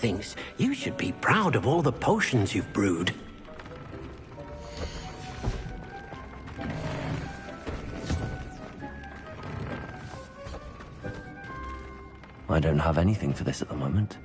things. You should be proud of all the potions you've brewed. I don't have anything for this at the moment.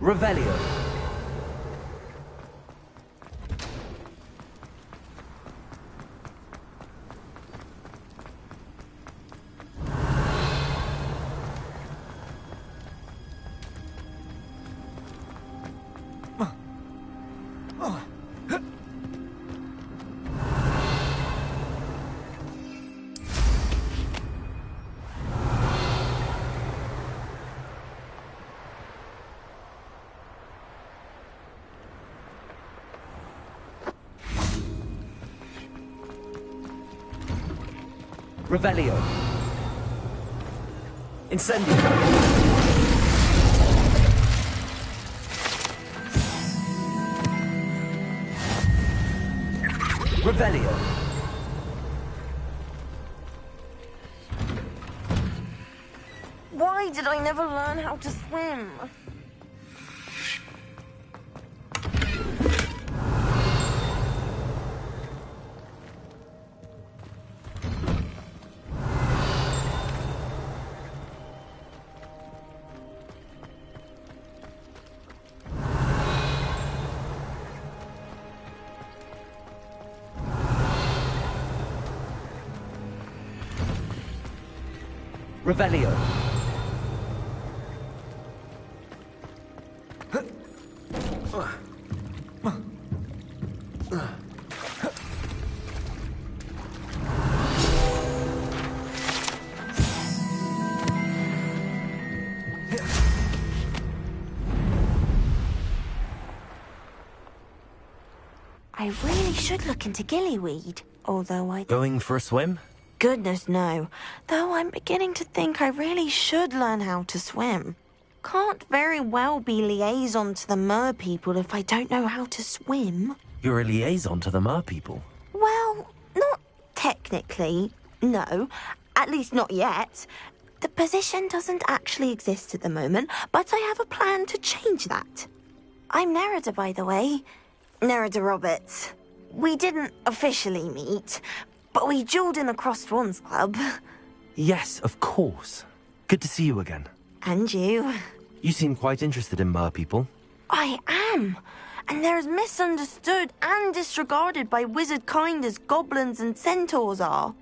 Revelio. Revelio. Incendio. Revelio. Why did I never learn how to swim? Revelio. I really should look into gillyweed, although I... Going for a swim? Goodness, no. Though I'm beginning to think I really should learn how to swim. Can't very well be liaison to the mer people if I don't know how to swim. You're a liaison to the mer people? Well, not technically, no. At least not yet. The position doesn't actually exist at the moment, but I have a plan to change that. I'm Nerida, by the way. Nerida Roberts. We didn't officially meet, but we duelled in the Crossed Swans Club. Yes, of course. Good to see you again. And you. You seem quite interested in mer people. I am. And they're as misunderstood and disregarded by wizard kind as goblins and centaurs are.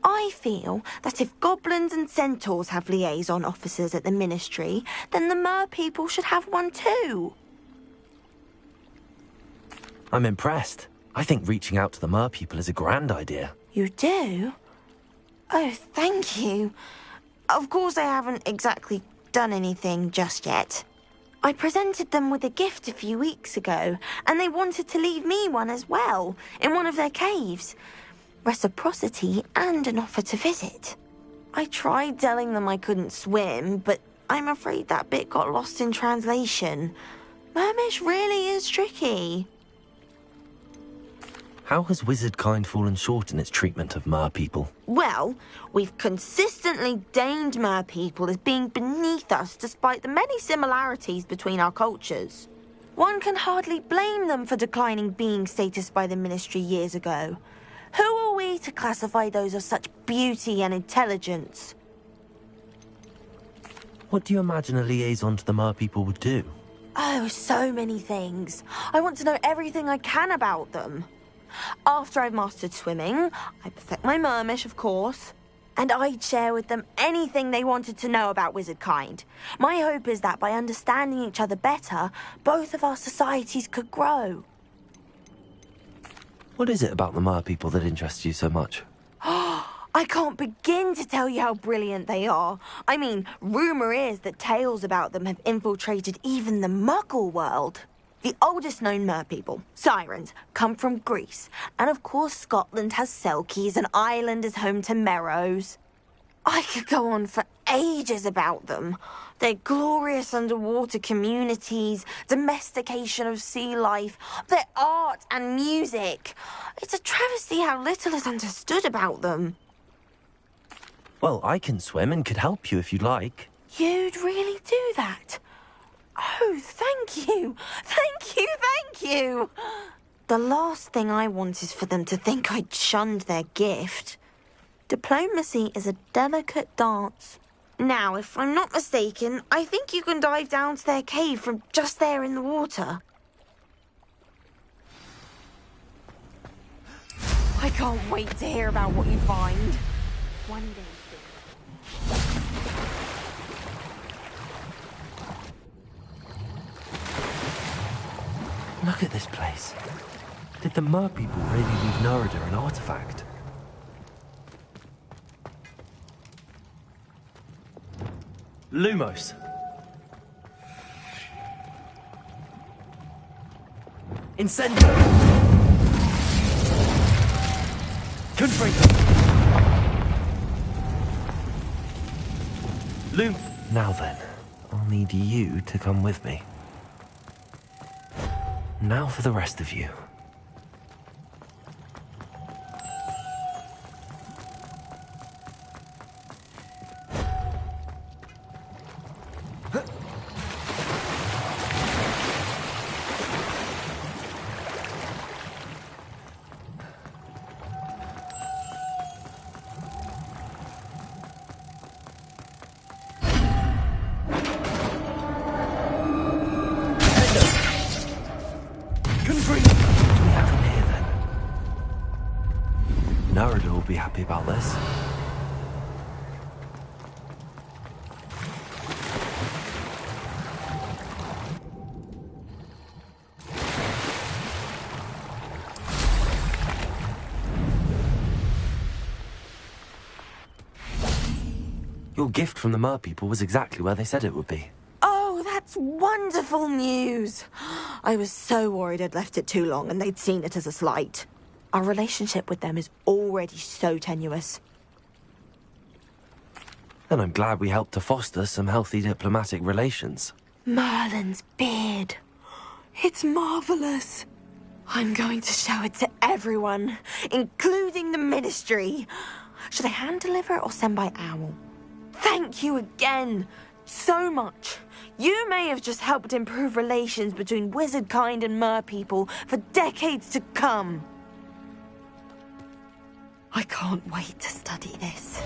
I feel that if goblins and centaurs have liaison officers at the Ministry, then the mer people should have one too. I'm impressed. I think reaching out to the mer people is a grand idea. You do? Oh, thank you. Of course I haven't exactly done anything just yet. I presented them with a gift a few weeks ago, and they wanted to leave me one as well, in one of their caves. Reciprocity and an offer to visit. I tried telling them I couldn't swim, but I'm afraid that bit got lost in translation. Mermish really is tricky. How has Wizardkind fallen short in its treatment of mer people? Well, we've consistently deemed mer people as being beneath us despite the many similarities between our cultures. One can hardly blame them for declining being status by the Ministry years ago. Who are we to classify those of such beauty and intelligence? What do you imagine a liaison to the mer people would do? Oh, so many things. I want to know everything I can about them. After I've mastered swimming, I perfect my mermish, of course, and I'd share with them anything they wanted to know about Wizardkind. My hope is that by understanding each other better, both of our societies could grow. What is it about the mer people that interests you so much? I can't begin to tell you how brilliant they are. I mean, rumour is that tales about them have infiltrated even the Muggle world. The oldest known mer people, Sirens, come from Greece. And of course Scotland has Selkies and Ireland is home to Merrows. I could go on for ages about them. Their glorious underwater communities, domestication of sea life, their art and music. It's a travesty how little is understood about them. Well, I can swim and could help you if you'd like. You'd really do that? Oh, thank you. Thank you, thank you. The last thing I want is for them to think I'd shunned their gift. Diplomacy is a delicate dance. Now, if I'm not mistaken, I think you can dive down to their cave from just there in the water. I can't wait to hear about what you find. One day. Look at this place. Did the mer people really leave Nerida an artifact? Lumos. Incendio. Confringo. Lum. Now then, I'll need you to come with me. Now for the rest of you. Nerida will be happy about this. Your gift from the mer people was exactly where they said it would be. Oh, that's wonderful news. I was so worried I'd left it too long and they'd seen it as a slight. Our relationship with them is already so tenuous. And I'm glad we helped to foster some healthy diplomatic relations. Merlin's beard. It's marvellous. I'm going to show it to everyone, including the Ministry. Should I hand deliver it or send by owl? Thank you again so much. You may have just helped improve relations between Wizardkind and mer people for decades to come. I can't wait to study this.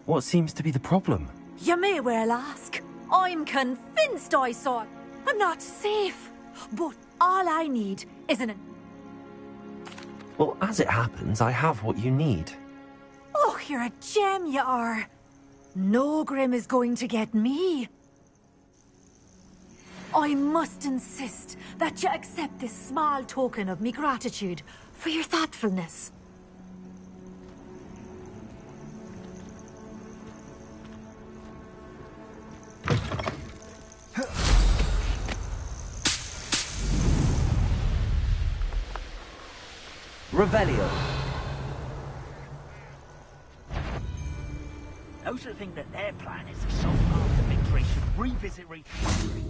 What seems to be the problem? You may well ask. I'm convinced I saw it. I'm not safe. But all I need is an... Well, as it happens, I have what you need. Oh, you're a gem, you are. No Grim is going to get me. I must insist that you accept this small token of me gratitude for your thoughtfulness. Revelio. Those who think that their plan is the sole path to victory should revisit recent history.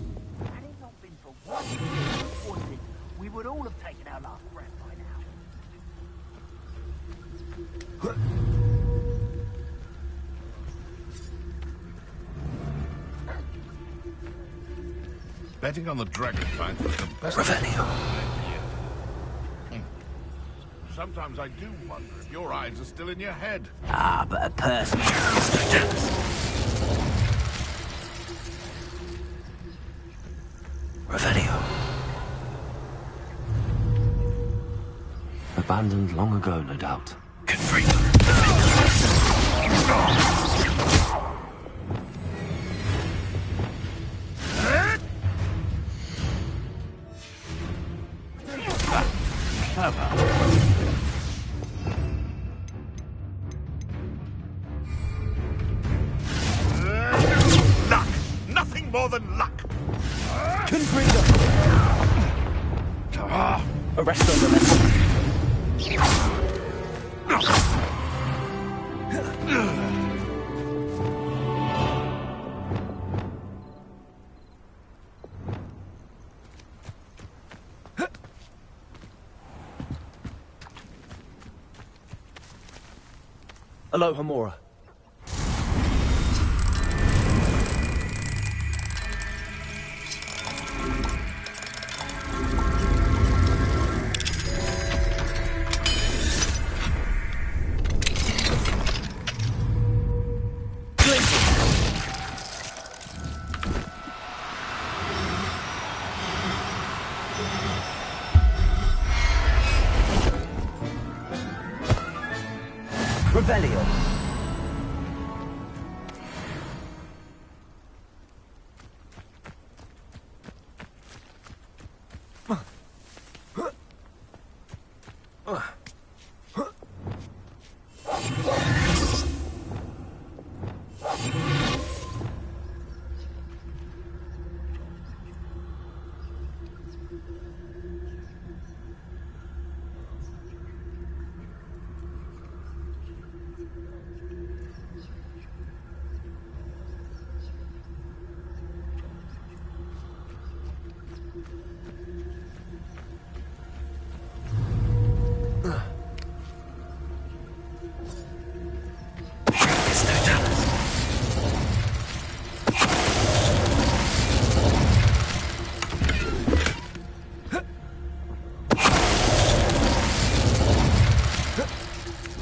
Had it not been for one year poison, we would all have taken our last breath by now. Betting on the Dragonfight was the best Revelio. idea. Sometimes I do wonder if your eyes are still in your head. Ah, but a person. Revelio. Abandoned long ago, no doubt. Luck! Nothing more than luck! Confredo! Arresto the Aloha Mora. Revelio.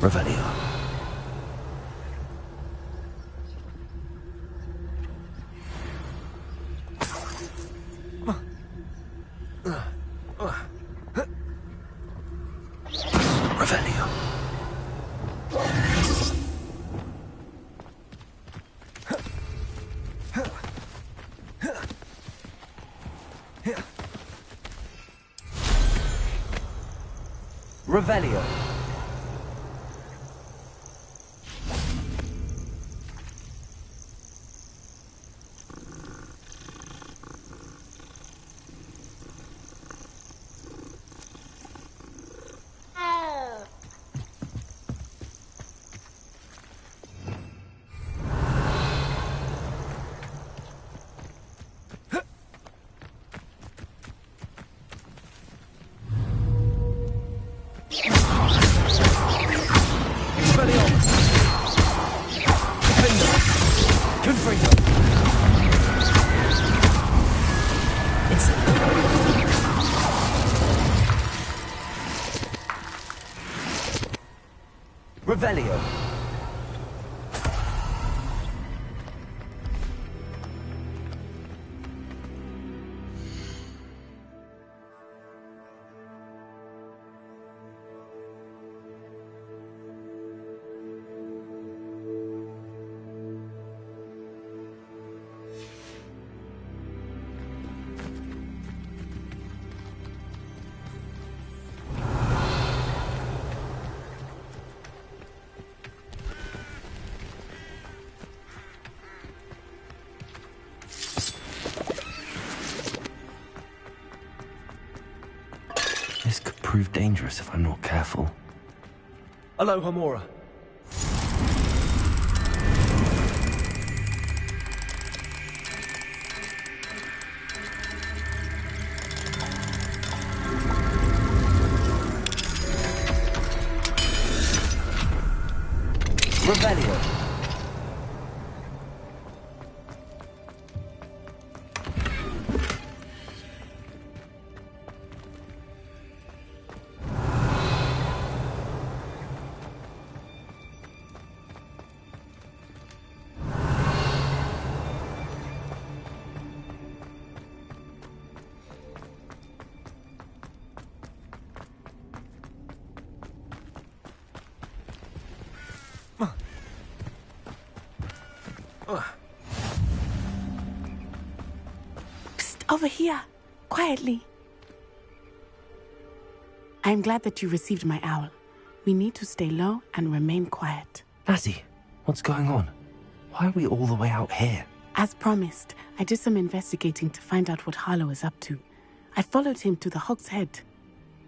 Revelio. Revelio. Revelio. Revelio. This could prove dangerous if I'm not careful. Hello, Hamura. Revelio. Over here, quietly. I'm glad that you received my owl. We need to stay low and remain quiet. Natty, what's going on? Why are we all the way out here? As promised, I did some investigating to find out what Harlow is up to. I followed him to the Hog's Head.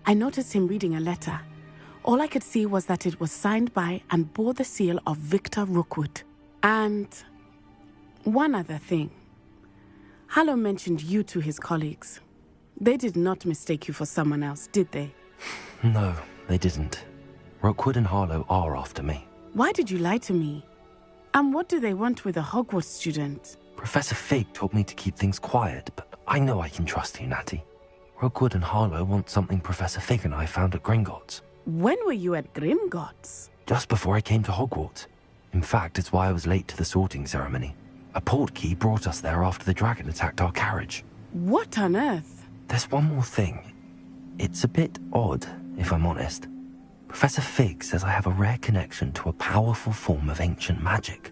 I noticed him reading a letter. All I could see was that it was signed by and bore the seal of Victor Rookwood. And one other thing. Harlow mentioned you to his colleagues. They did not mistake you for someone else, did they? No, they didn't. Rookwood and Harlow are after me. Why did you lie to me? And what do they want with a Hogwarts student? Professor Fig told me to keep things quiet, but I know I can trust you, Natty. Rookwood and Harlow want something Professor Fig and I found at Gringotts. When were you at Grimgotts? Just before I came to Hogwarts. In fact, it's why I was late to the sorting ceremony. A portkey brought us there after the dragon attacked our carriage. What on earth? There's one more thing. It's a bit odd, if I'm honest. Professor Fig says I have a rare connection to a powerful form of ancient magic.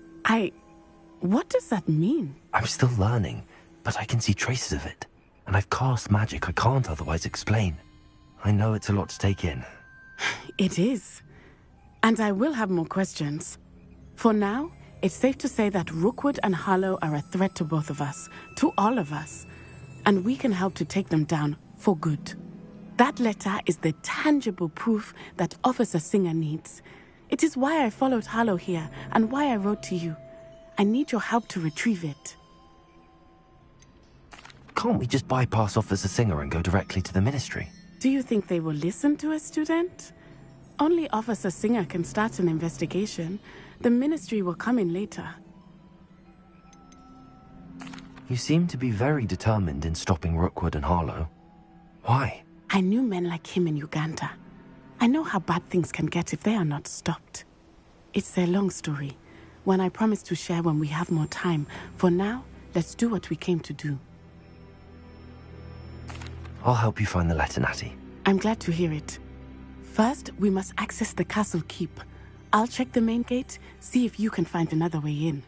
What does that mean? I'm still learning, but I can see traces of it. And I've cast magic I can't otherwise explain. I know it's a lot to take in. It is. And I will have more questions. For now, it's safe to say that Rookwood and Harlow are a threat to both of us, to all of us. And we can help to take them down for good. That letter is the tangible proof that Officer Singer needs. It is why I followed Harlow here and why I wrote to you. I need your help to retrieve it. Can't we just bypass Officer Singer and go directly to the Ministry? Do you think they will listen to a student? Only Officer Singer can start an investigation. The Ministry will come in later. You seem to be very determined in stopping Rookwood and Harlow. Why? I knew men like him in Uganda. I know how bad things can get if they are not stopped. It's a long story, one I promise to share when we have more time. For now, let's do what we came to do. I'll help you find the letter, Natty. I'm glad to hear it. First, we must access the castle keep. I'll check the main gate, see if you can find another way in.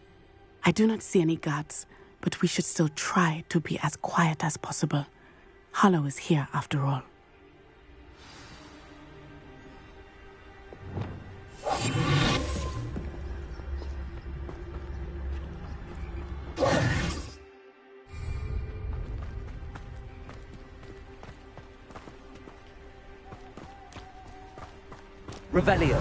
I do not see any guards, but we should still try to be as quiet as possible. Harlow is here after all. Revelio.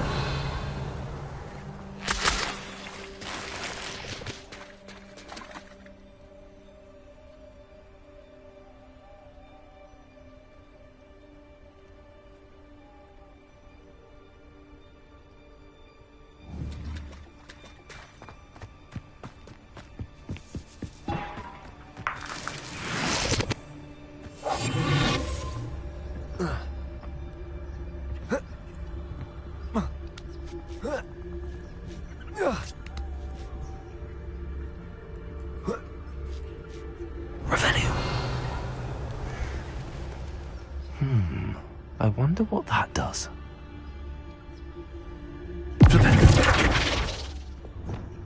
I wonder what that does.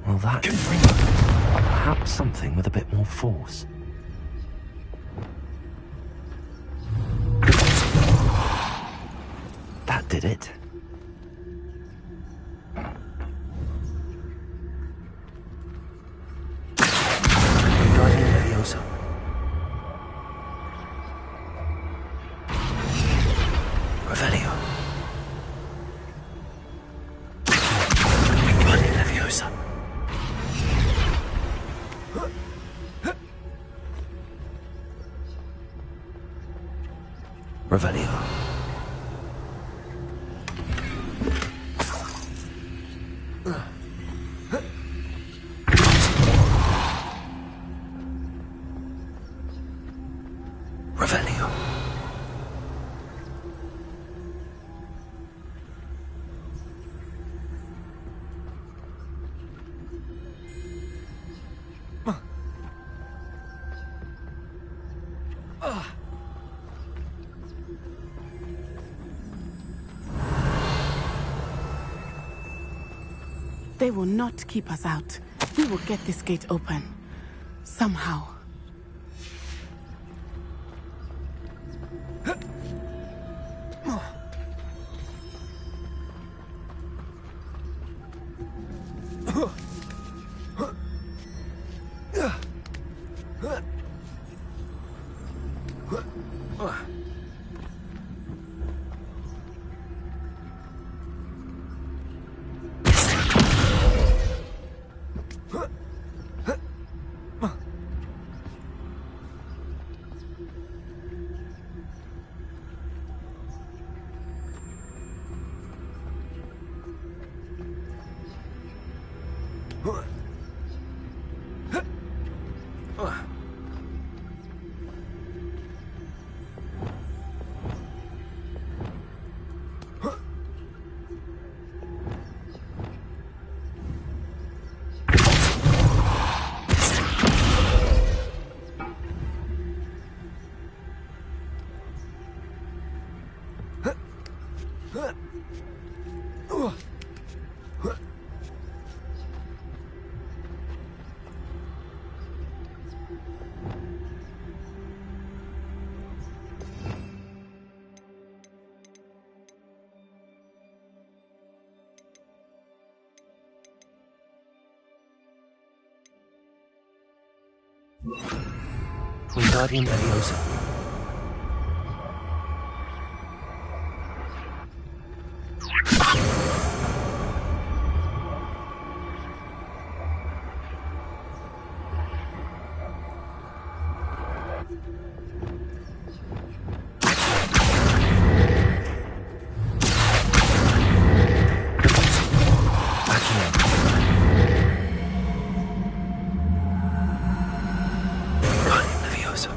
Well, that could bring perhaps something with a bit more force. That did it. Revelio. Running Leviosa. Revelio. Revelio. They will not keep us out. We will get this gate open. Somehow. Wingardium Leviosa. Wingardium Leviosa.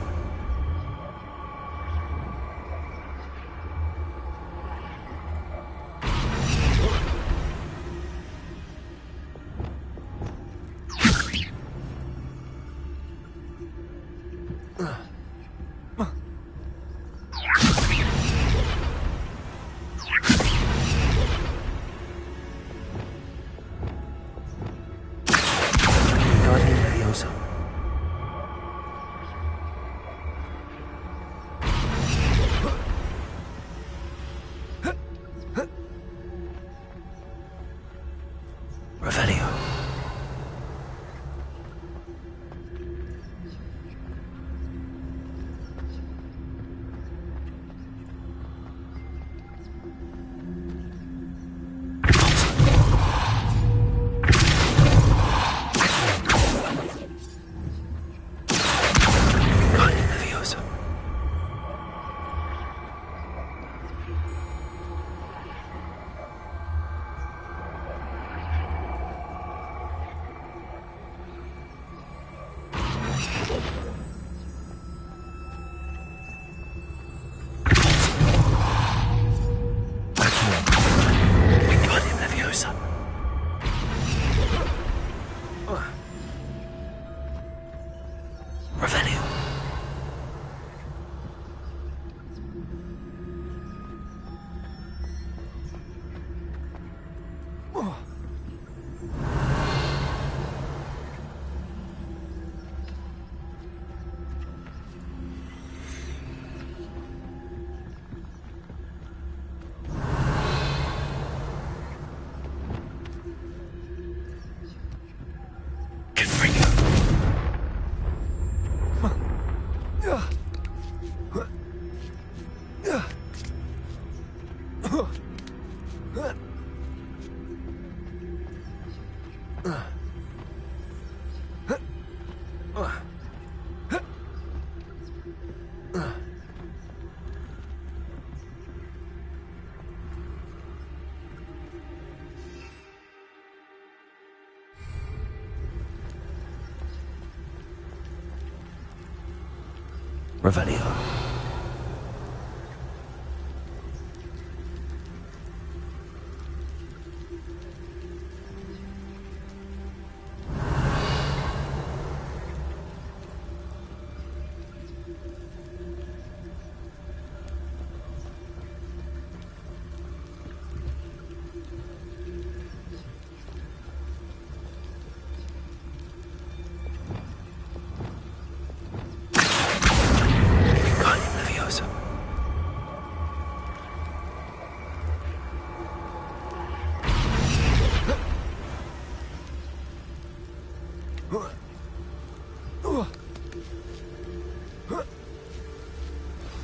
Revelio.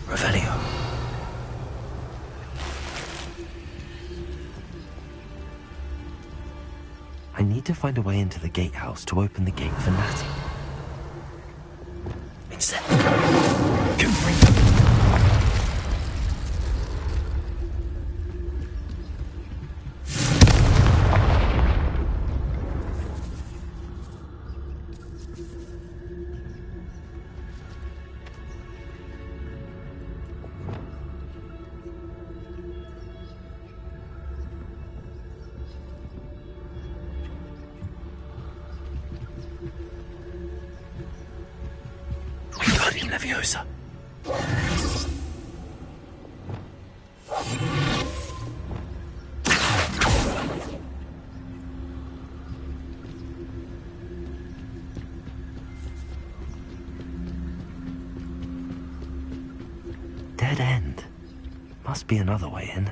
Revelio. I need to find a way into the gatehouse to open the gate for Natty. Leviosa. Dead end. Must be another way in.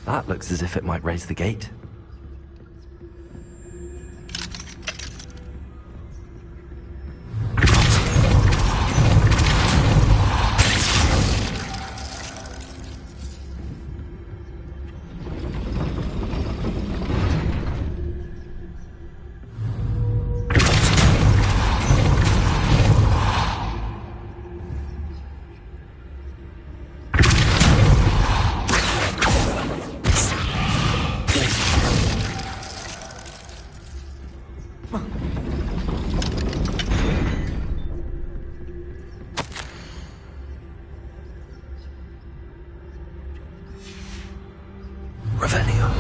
That looks as if it might raise the gate. Revelio.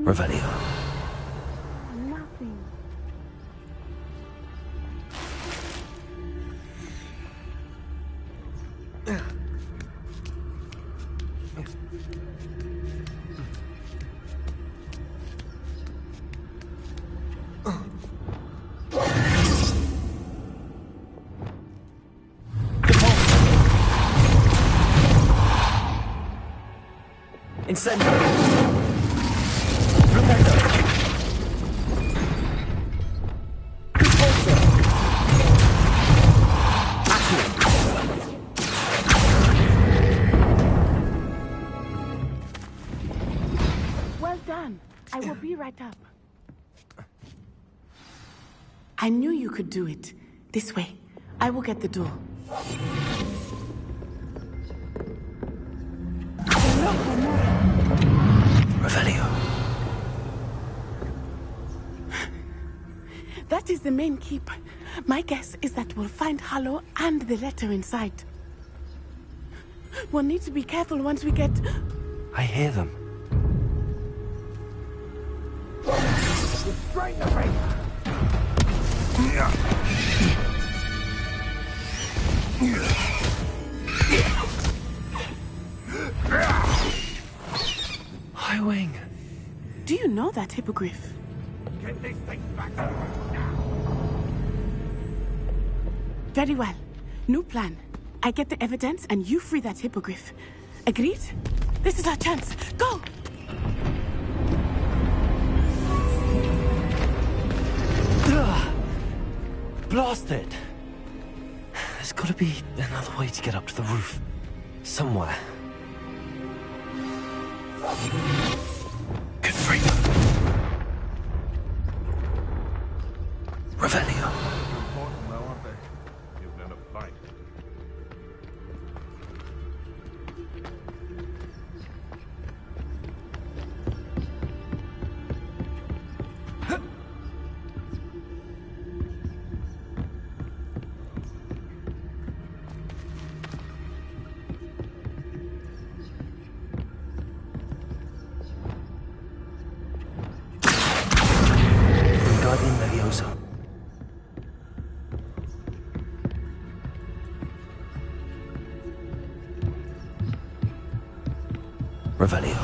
Revelio. Nothing. Incendio. Well done. I will be right up. I knew you could do it. This way. I will get the door. Revelio. That is the main keep. My guess is that we'll find Harlow and the letter inside. We'll need to be careful once we get... I hear them. Restrain the ring! Highwing. Do you know that hippogriff? Get this thing back to me now! Very well. New plan. I get the evidence and you free that hippogriff. Agreed? This is our chance. Go! Blasted! There's gotta be another way to get up to the roof. Somewhere. Good freedom. Revelio. Important now, aren't they? Even in a fight. Wingardium Leviosa. Revelio.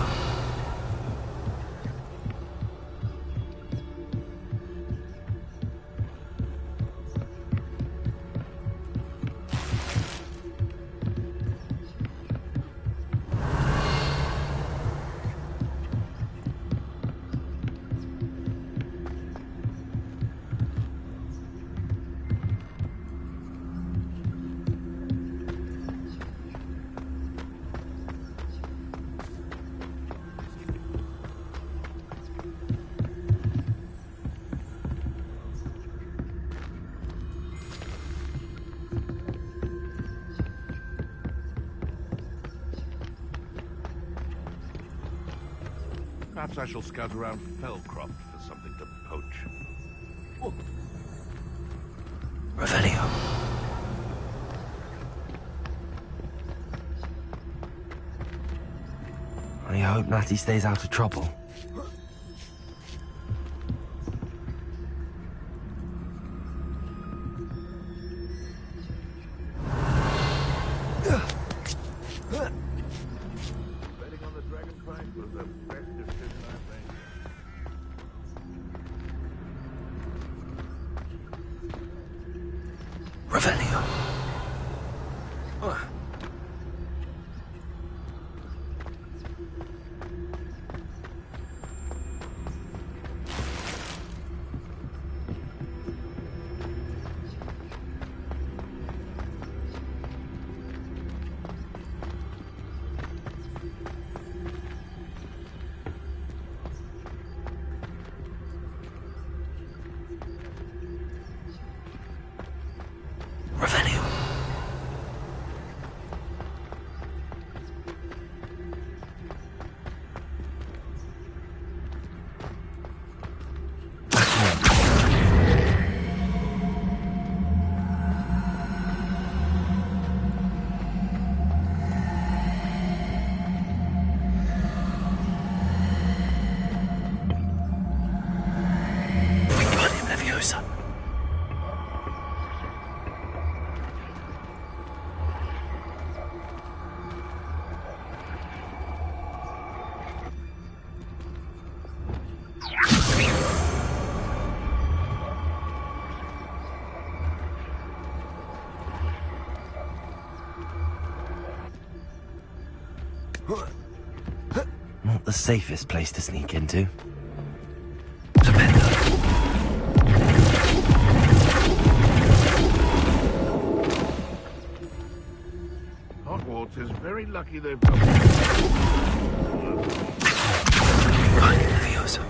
Perhaps I shall scout around Fellcroft for something to poach. Revelio. I hope Natty stays out of trouble. Betting on the dragon fight was the best decision I've made. Revelio. Revelio. Wingardium Leviosa. Not the safest place to sneak into. Serpento. Hogwarts is very lucky they've got... Wingardium Leviosa.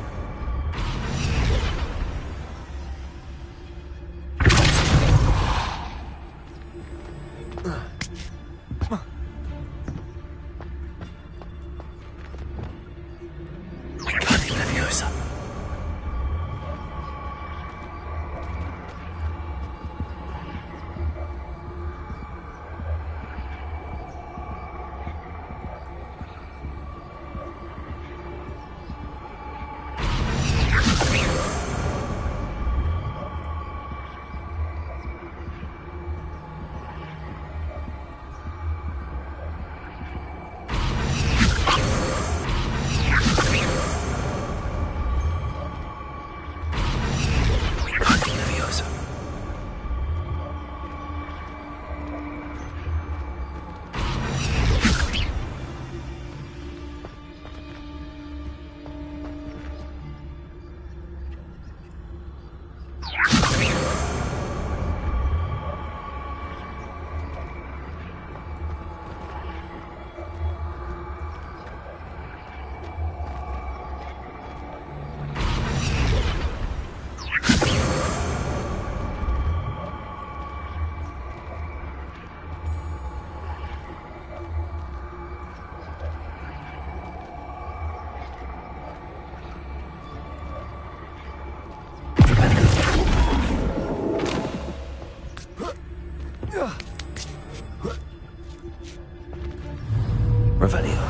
Revelio.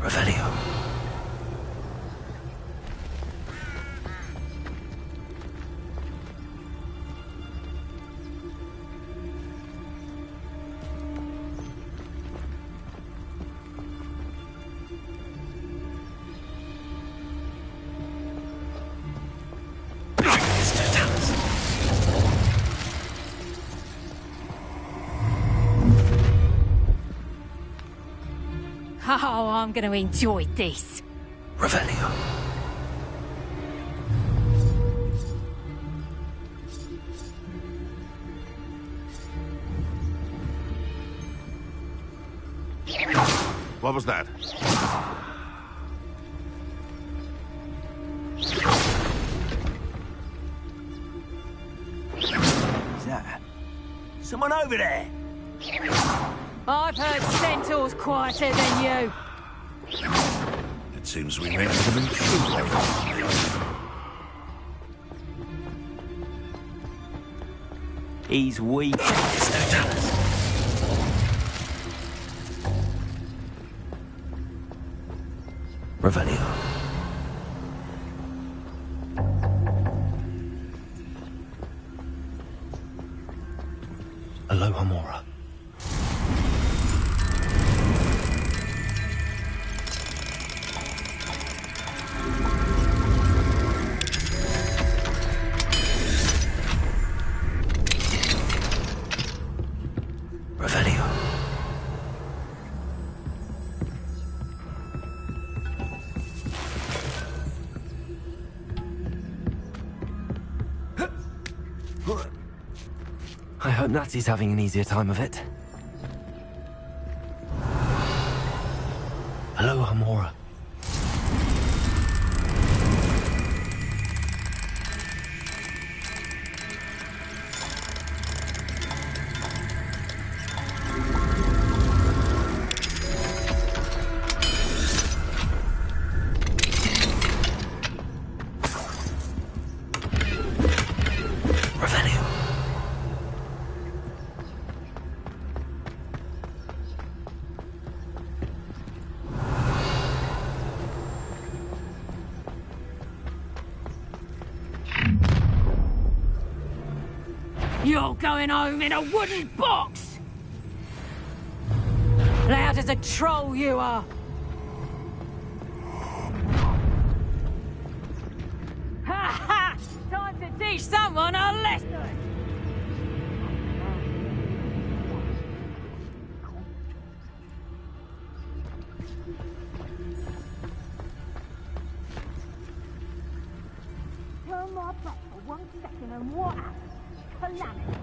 Revelio. Oh, I'm going to enjoy this. Revelio. What was that? Is that someone over there? I've heard centaurs quieter than you. It seems we may have an intruder. He's weak. Revelio. Aloha Mora. Revelio. I hope Natsy's having an easier time of it. Aloha Mora. Revelio. You're going home in a wooden box! Loud as a troll you are! Ha ha! Time to teach someone a lesson! Turn my back for 1 second and what happens? Calamity.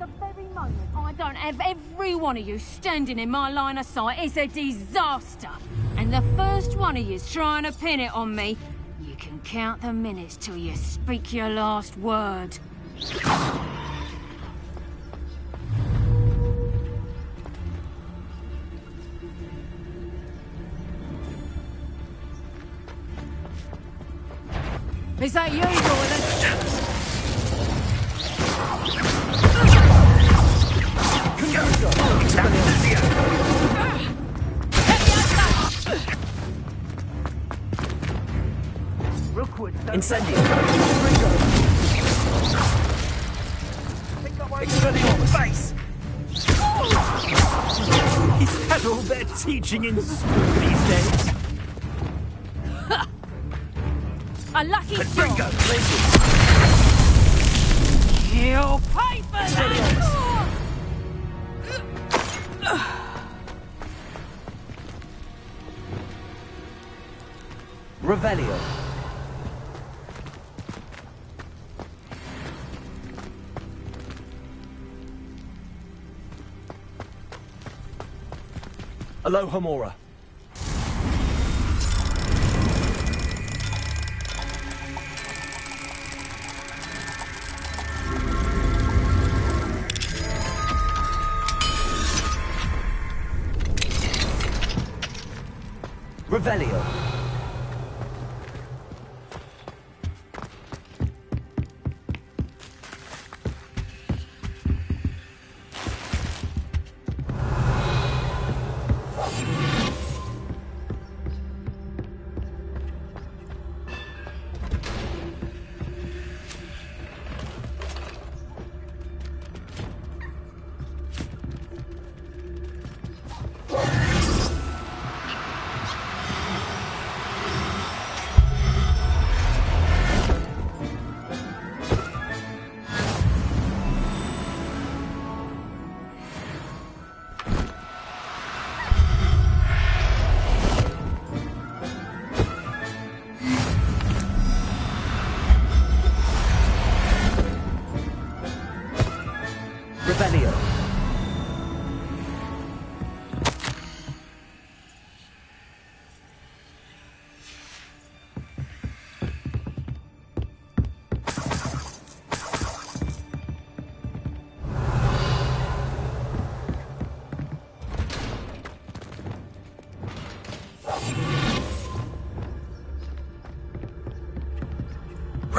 The very moment I don't have every one of you standing in my line of sight, it's a disaster. And the first one of you's trying to pin it on me, you can count the minutes till you speak your last word. Is that you, Doylan? Incendio. Face. Is that all they're teaching in school these days? A lucky Bingo, shot! please. You'll pay for that! Revelio. Alohomora. Revelio. Revelio.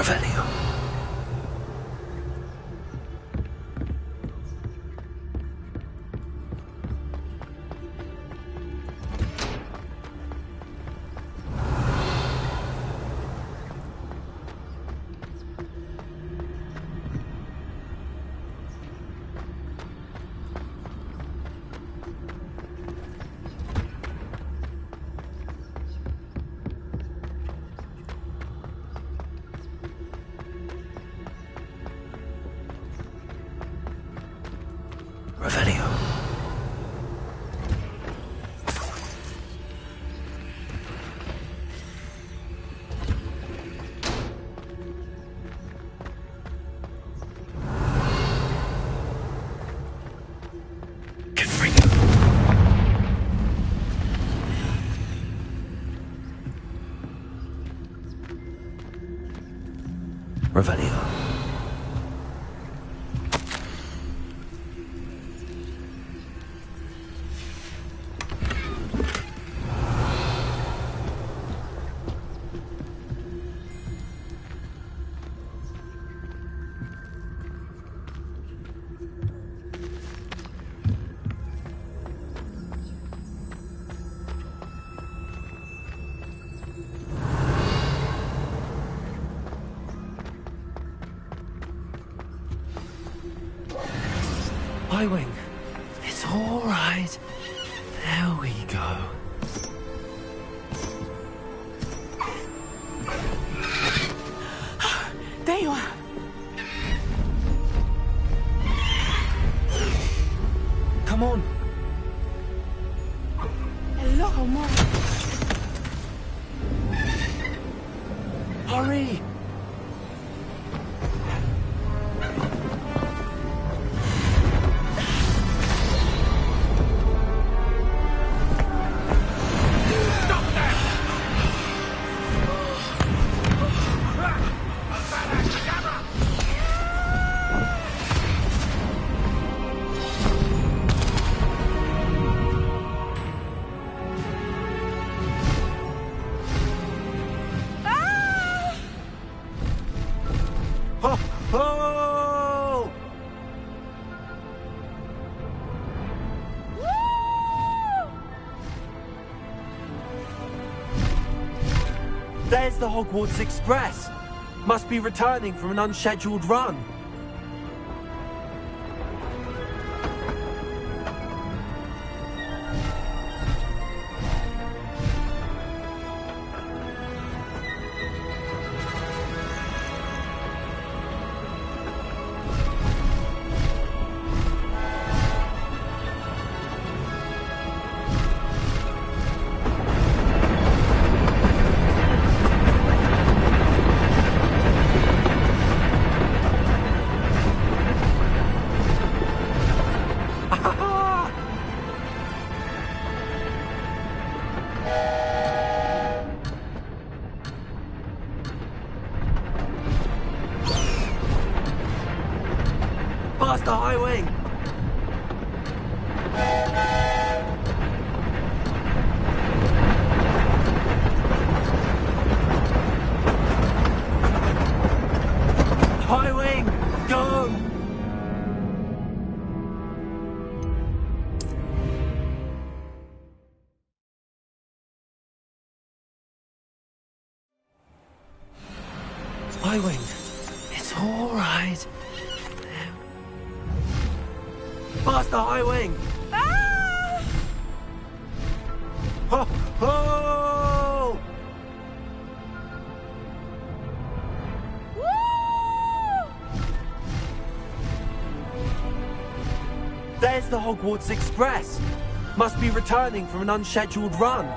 Revelio. Revelio. Revelio. Highwing. It's all right. There we go. There you are. Come on. Hello, Mom. Hurry. Oh! There's the Hogwarts Express. Must be returning from an unscheduled run. Faster, Highwing! Highwing, go! Highwing, it's all right. Faster, Highwing! Ah! Ho, ho! There's the Hogwarts Express. Must be returning from an unscheduled run.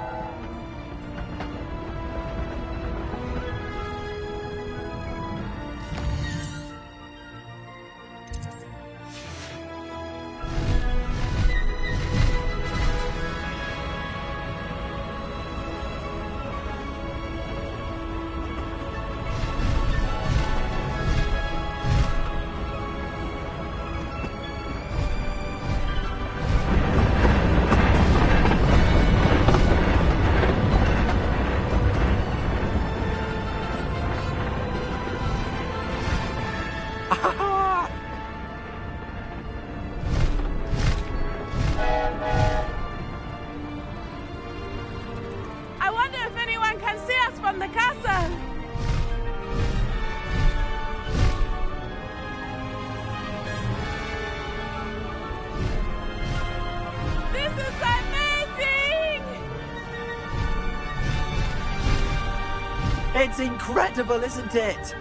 I wonder if anyone can see us from the castle. This is amazing! It's incredible, isn't it?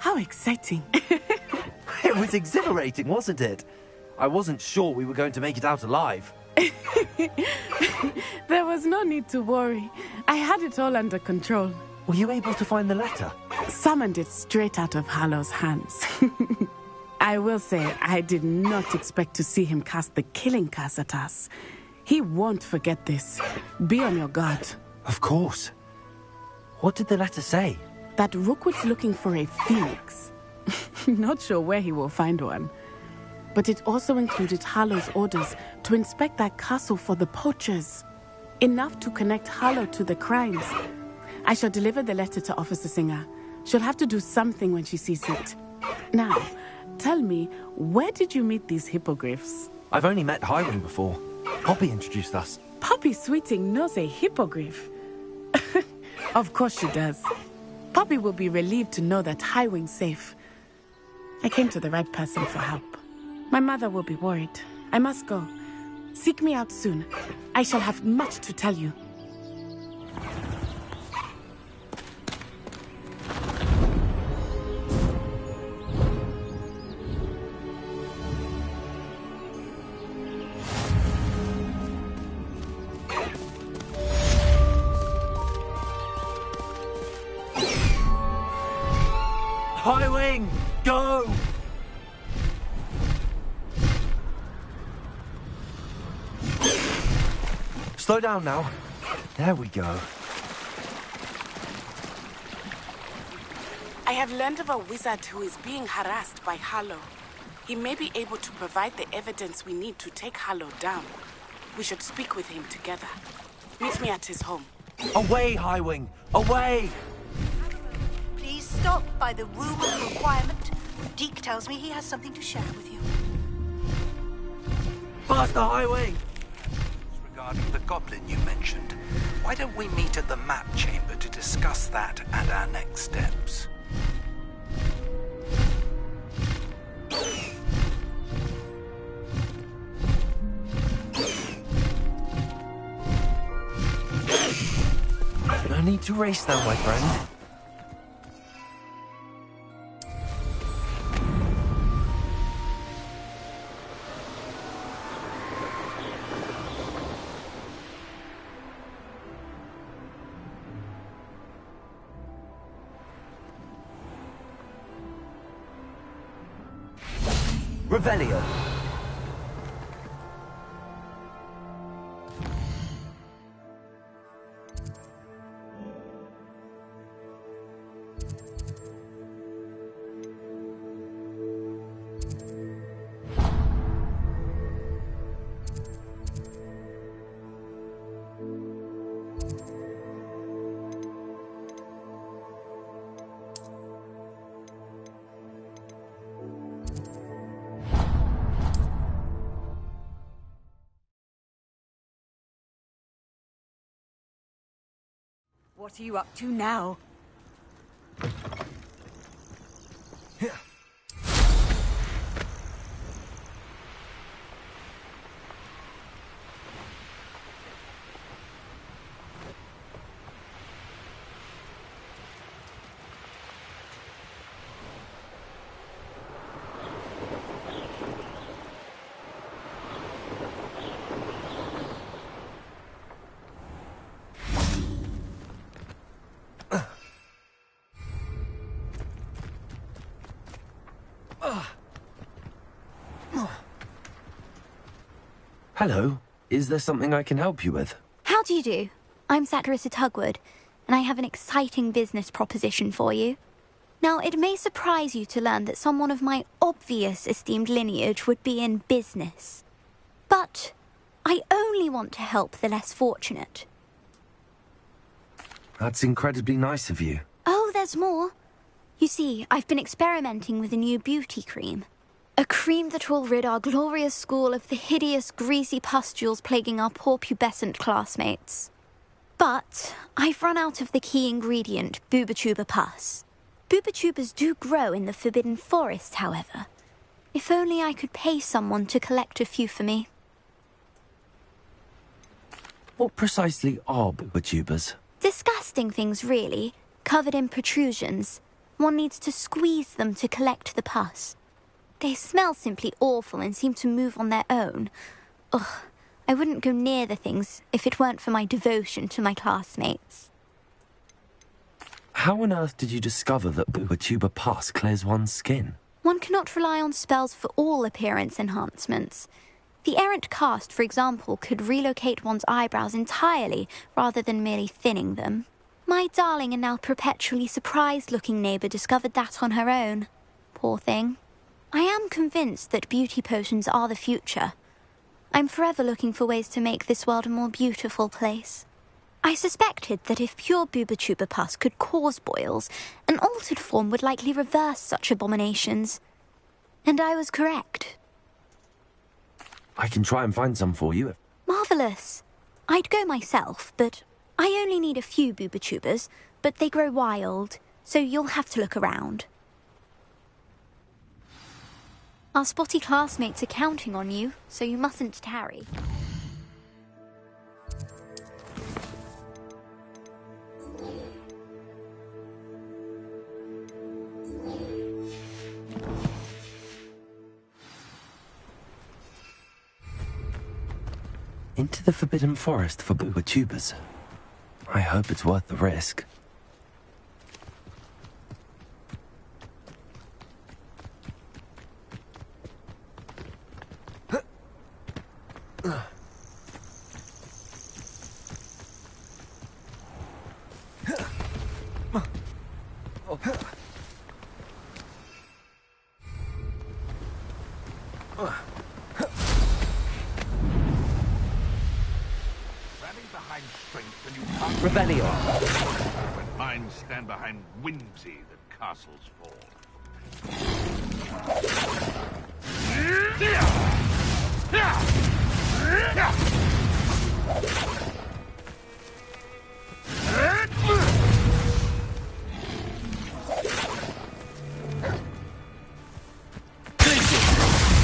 How exciting. It was exhilarating, wasn't it? I wasn't sure we were going to make it out alive. There was no need to worry. I had it all under control. Were you able to find the letter? Summoned it straight out of Hallow's hands. I will say, I did not expect to see him cast the killing curse at us. He won't forget this. Be on your guard. Of course. What did the letter say? That Rookwood's looking for a phoenix. Not sure where he will find one. But it also included Hallow's orders to inspect that castle for the poachers. Enough to connect Hallow to the crimes. I shall deliver the letter to Officer Singer. She'll have to do something when she sees it. Now, tell me, where did you meet these hippogriffs? I've only met Highwing before. Poppy introduced us. Poppy Sweeting knows a hippogriff. Of course she does. Poppy will be relieved to know that Highwing's safe. I came to the right person for help. My mother will be worried. I must go. Seek me out soon. I shall have much to tell you. Highwing, go! Slow down now. There we go. I have learned of a wizard who is being harassed by Hallow. He may be able to provide the evidence we need to take Hallow down. We should speak with him together. Meet me at his home. Away, Highwing! Away! Please stop by the room of requirement. Deke tells me he has something to share with you. Faster, Highwing! Regarding the goblin you mentioned, why don't we meet at the map chamber to discuss that and our next steps? No need to race now, my friend. Revelio. What are you up to now? Hello. Is there something I can help you with? How do you do? I'm Saturissa Tugwood, and I have an exciting business proposition for you. Now, it may surprise you to learn that someone of my obvious esteemed lineage would be in business. But I only want to help the less fortunate. That's incredibly nice of you. Oh, there's more. You see, I've been experimenting with a new beauty cream. A cream that will rid our glorious school of the hideous, greasy pustules plaguing our poor pubescent classmates. But I've run out of the key ingredient, Bubatuba pus. Bubatubas do grow in the Forbidden Forest, however. If only I could pay someone to collect a few for me. What precisely are Bubatubas? Disgusting things, really, covered in protrusions. One needs to squeeze them to collect the pus. They smell simply awful and seem to move on their own. Ugh, I wouldn't go near the things if it weren't for my devotion to my classmates. How on earth did you discover that Bubatuba pus clears one's skin? One cannot rely on spells for all appearance enhancements. The errant cast, for example, could relocate one's eyebrows entirely rather than merely thinning them. My darling and now perpetually surprised-looking neighbour discovered that on her own. Poor thing. I am convinced that beauty potions are the future. I'm forever looking for ways to make this world a more beautiful place. I suspected that if pure Bubatuba pus could cause boils, an altered form would likely reverse such abominations. And I was correct. I can try and find some for you. Marvellous. I'd go myself, but I only need a few Bubatubas, but they grow wild, so you'll have to look around. Our spotty classmates are counting on you, so you mustn't tarry. Into the Forbidden Forest for Bubatubas. I hope it's worth the risk. Revelio. When minds stand behind whimsy, the castles fall.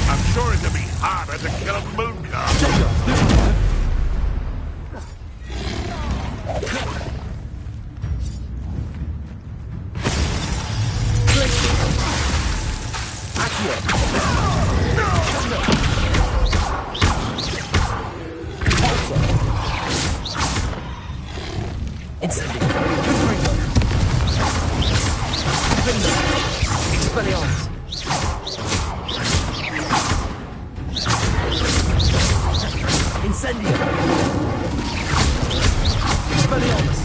I'm sure it'll be harder to kill a mooncalf. Incendio! Expelliarmus!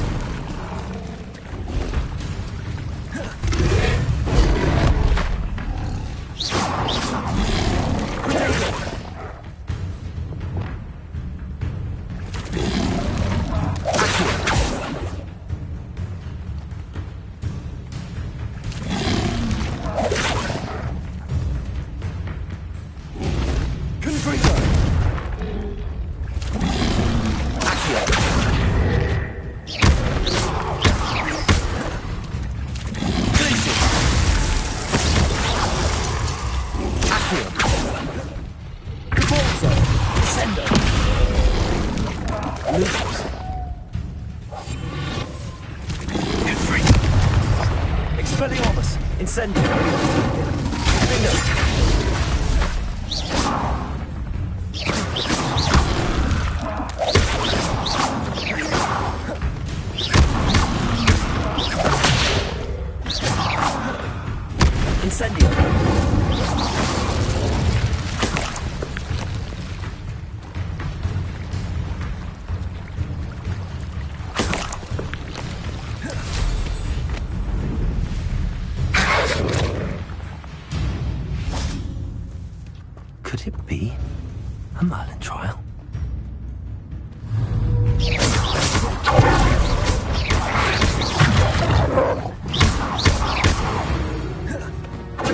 Expelliarmus! Incendio! Bingo! Incendio! Could it be a Merlin trial?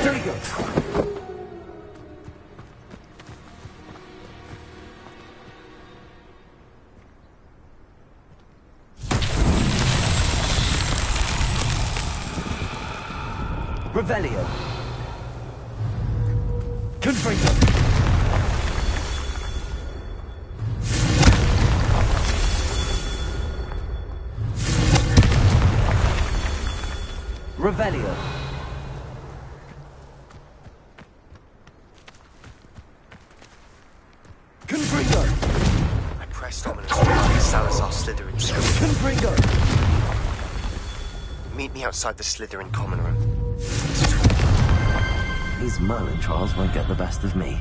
There he goes. Revelio. Confringo. Revelio. Confringo. I pressed ominously by Salazar Slytherin screen. Confringo. Meet me outside the Slytherin common room. These Merlin trials won't get the best of me.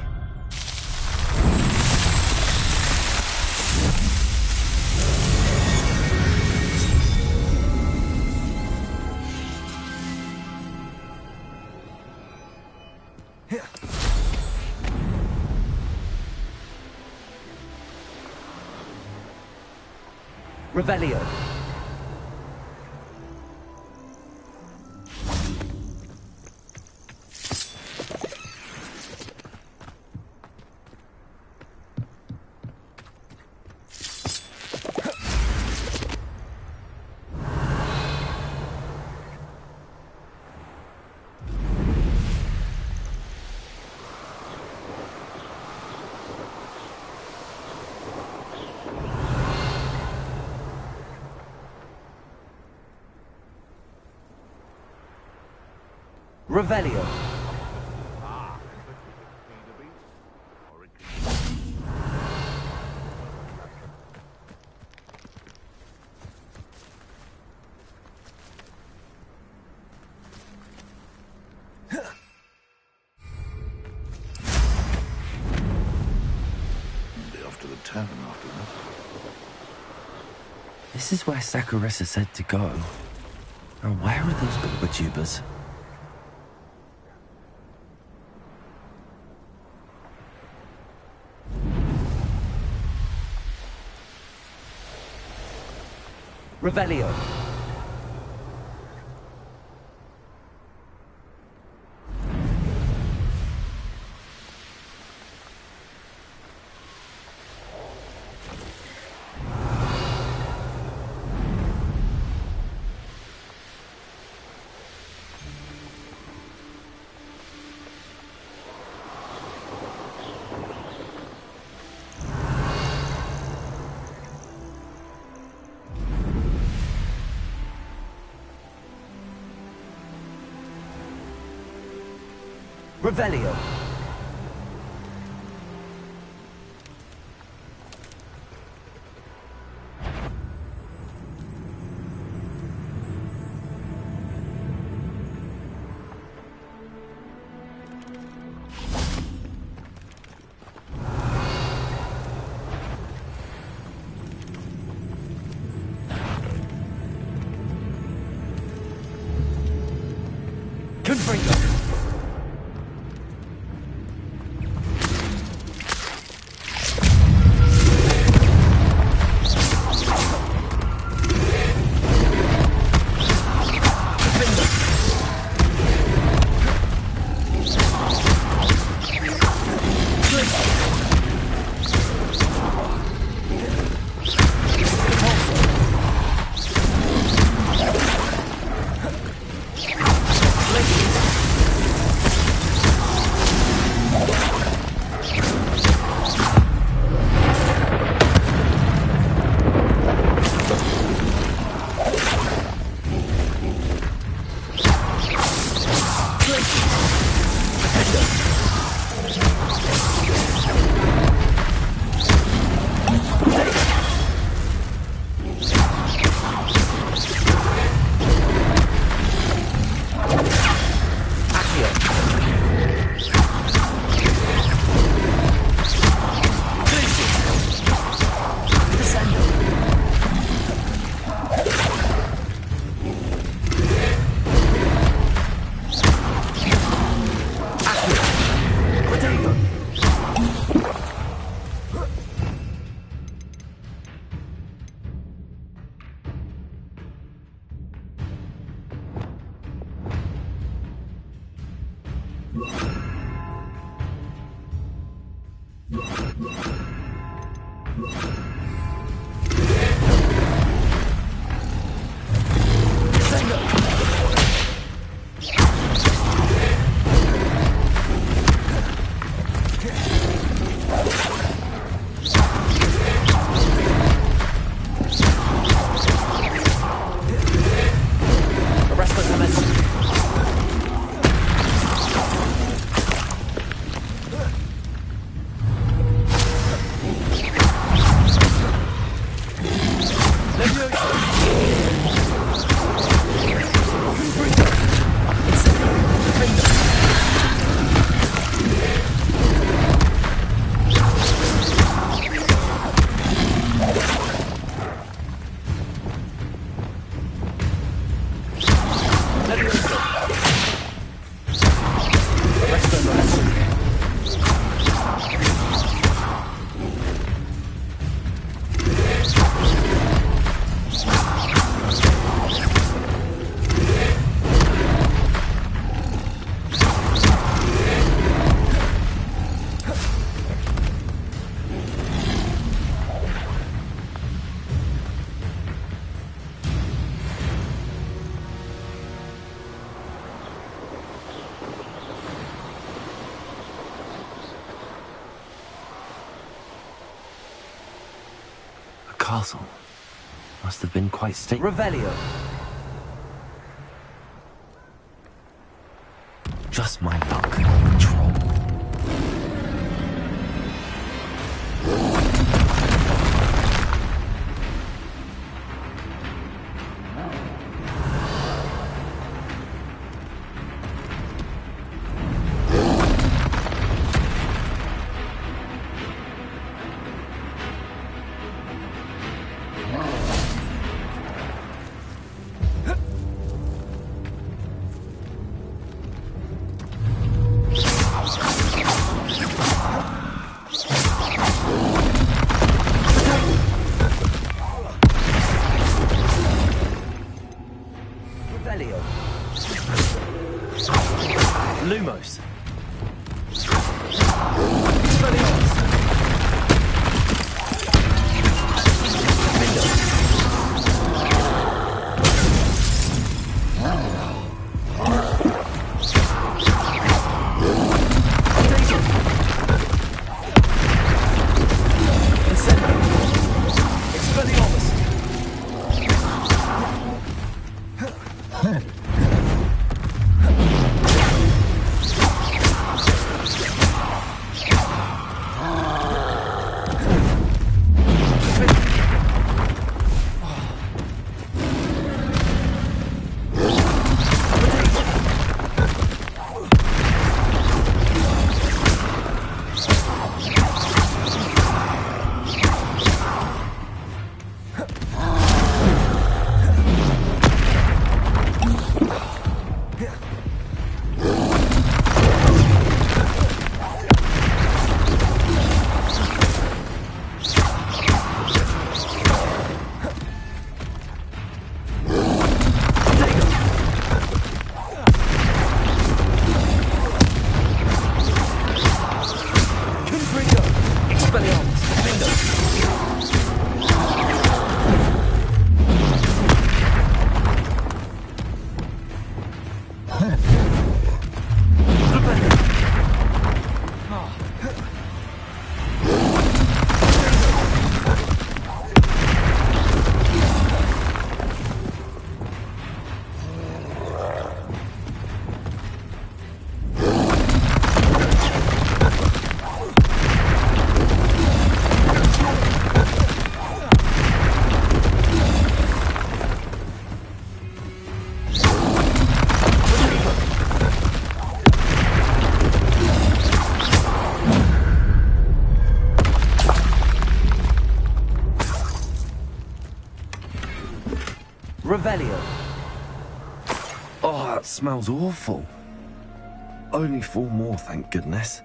Revelio. Revelio. Be off to the tavern after that. This is where Saccharissa said to go. Now, where are those Bilbertubers? Revelio. Revelio. Castle must have been quite Revelio. Just my luck. Troll. Lumos. Revelio. Oh, that smells awful. Only 4 more, thank goodness.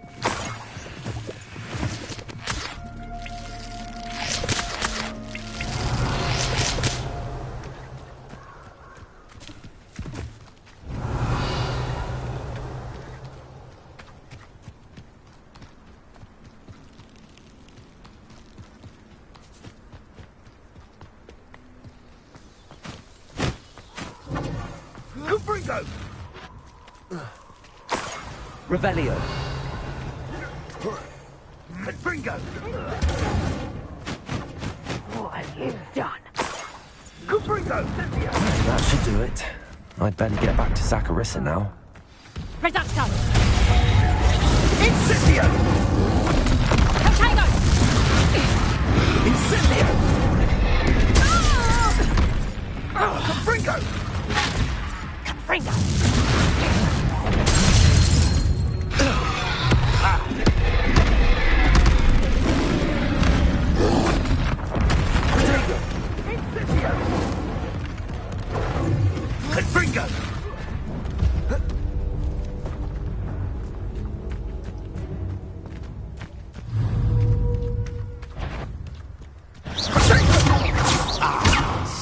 Revelio. Confringo! What have you done? Confringo! That should do it. I'd better get back to Zakarissa now. Reducto! Incendio! Potato! Incendio! Confringo! Confringo! Confringo!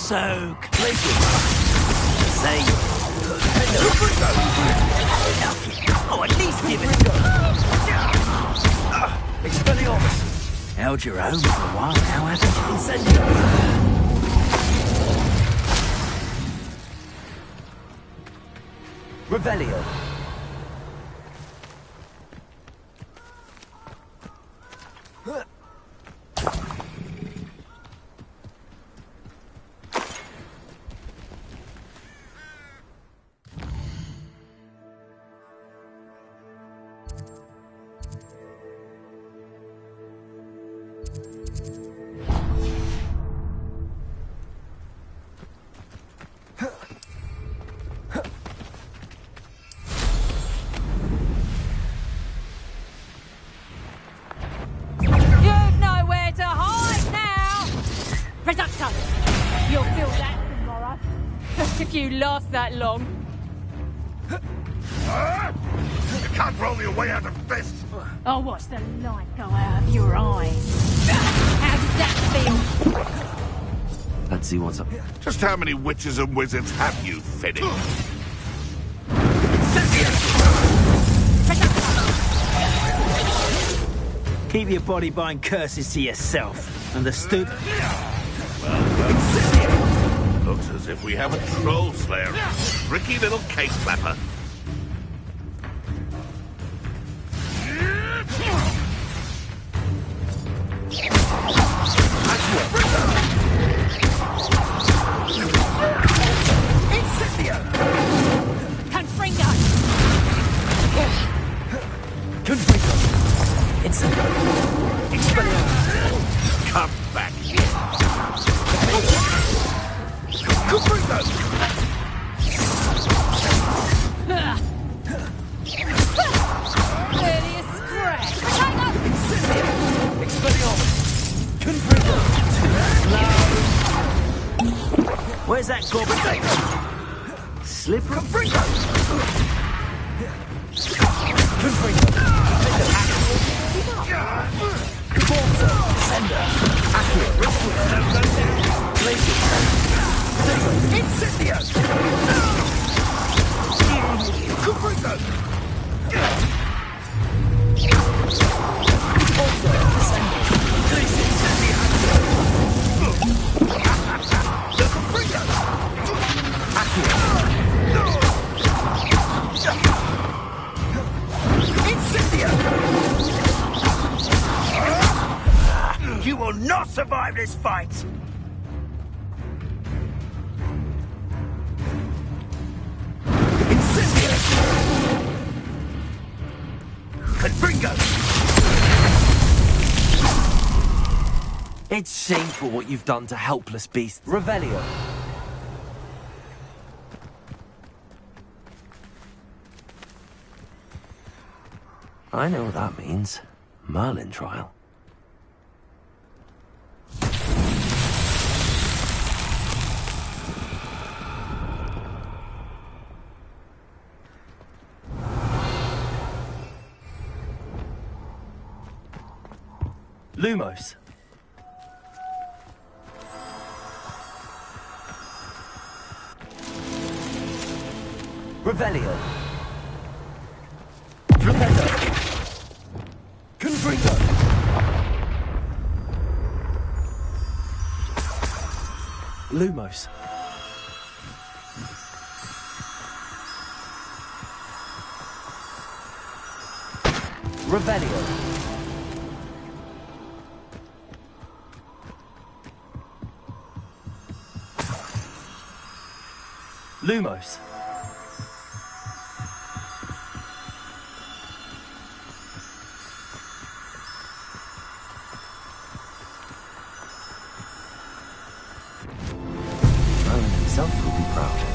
So clicking. Say, oh, at least give it. Expelliarmus! Held your own for a while now, haven't you? Incendio. Revelio. You've nowhere to hide now! Reducto! You'll feel that tomorrow. If you last that long. You can't roll your way out of this! I'll watch the light go out of your eyes. How does that feel? Let's see what's up. Just how many witches and wizards have you finished? Keep your body bind curses to yourself. Understood? Looks as if we have a troll slayer. Tricky little cake flapper. Confringo! Confringo! Incendio! Expelliarmus! Come back here! Confringo! Really a scratch! Expelliarmus! Confringo! Where's that goblin taken? Slippery? Confringo! Confringo! Forza! Sender! Accurate! Blazing! Incendio! Confringo! Forza! Sender! Blazing! Confringo! Accurate! Incendio! You will not survive this fight! Confringo! It's shameful what you've done to helpless beasts. Revelio. I know what that means. Merlin trial. Lumos. Revelio. Flipendo. Confringo. Lumos. Revelio. Lumos. Merlin himself will be proud.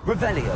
Revelio.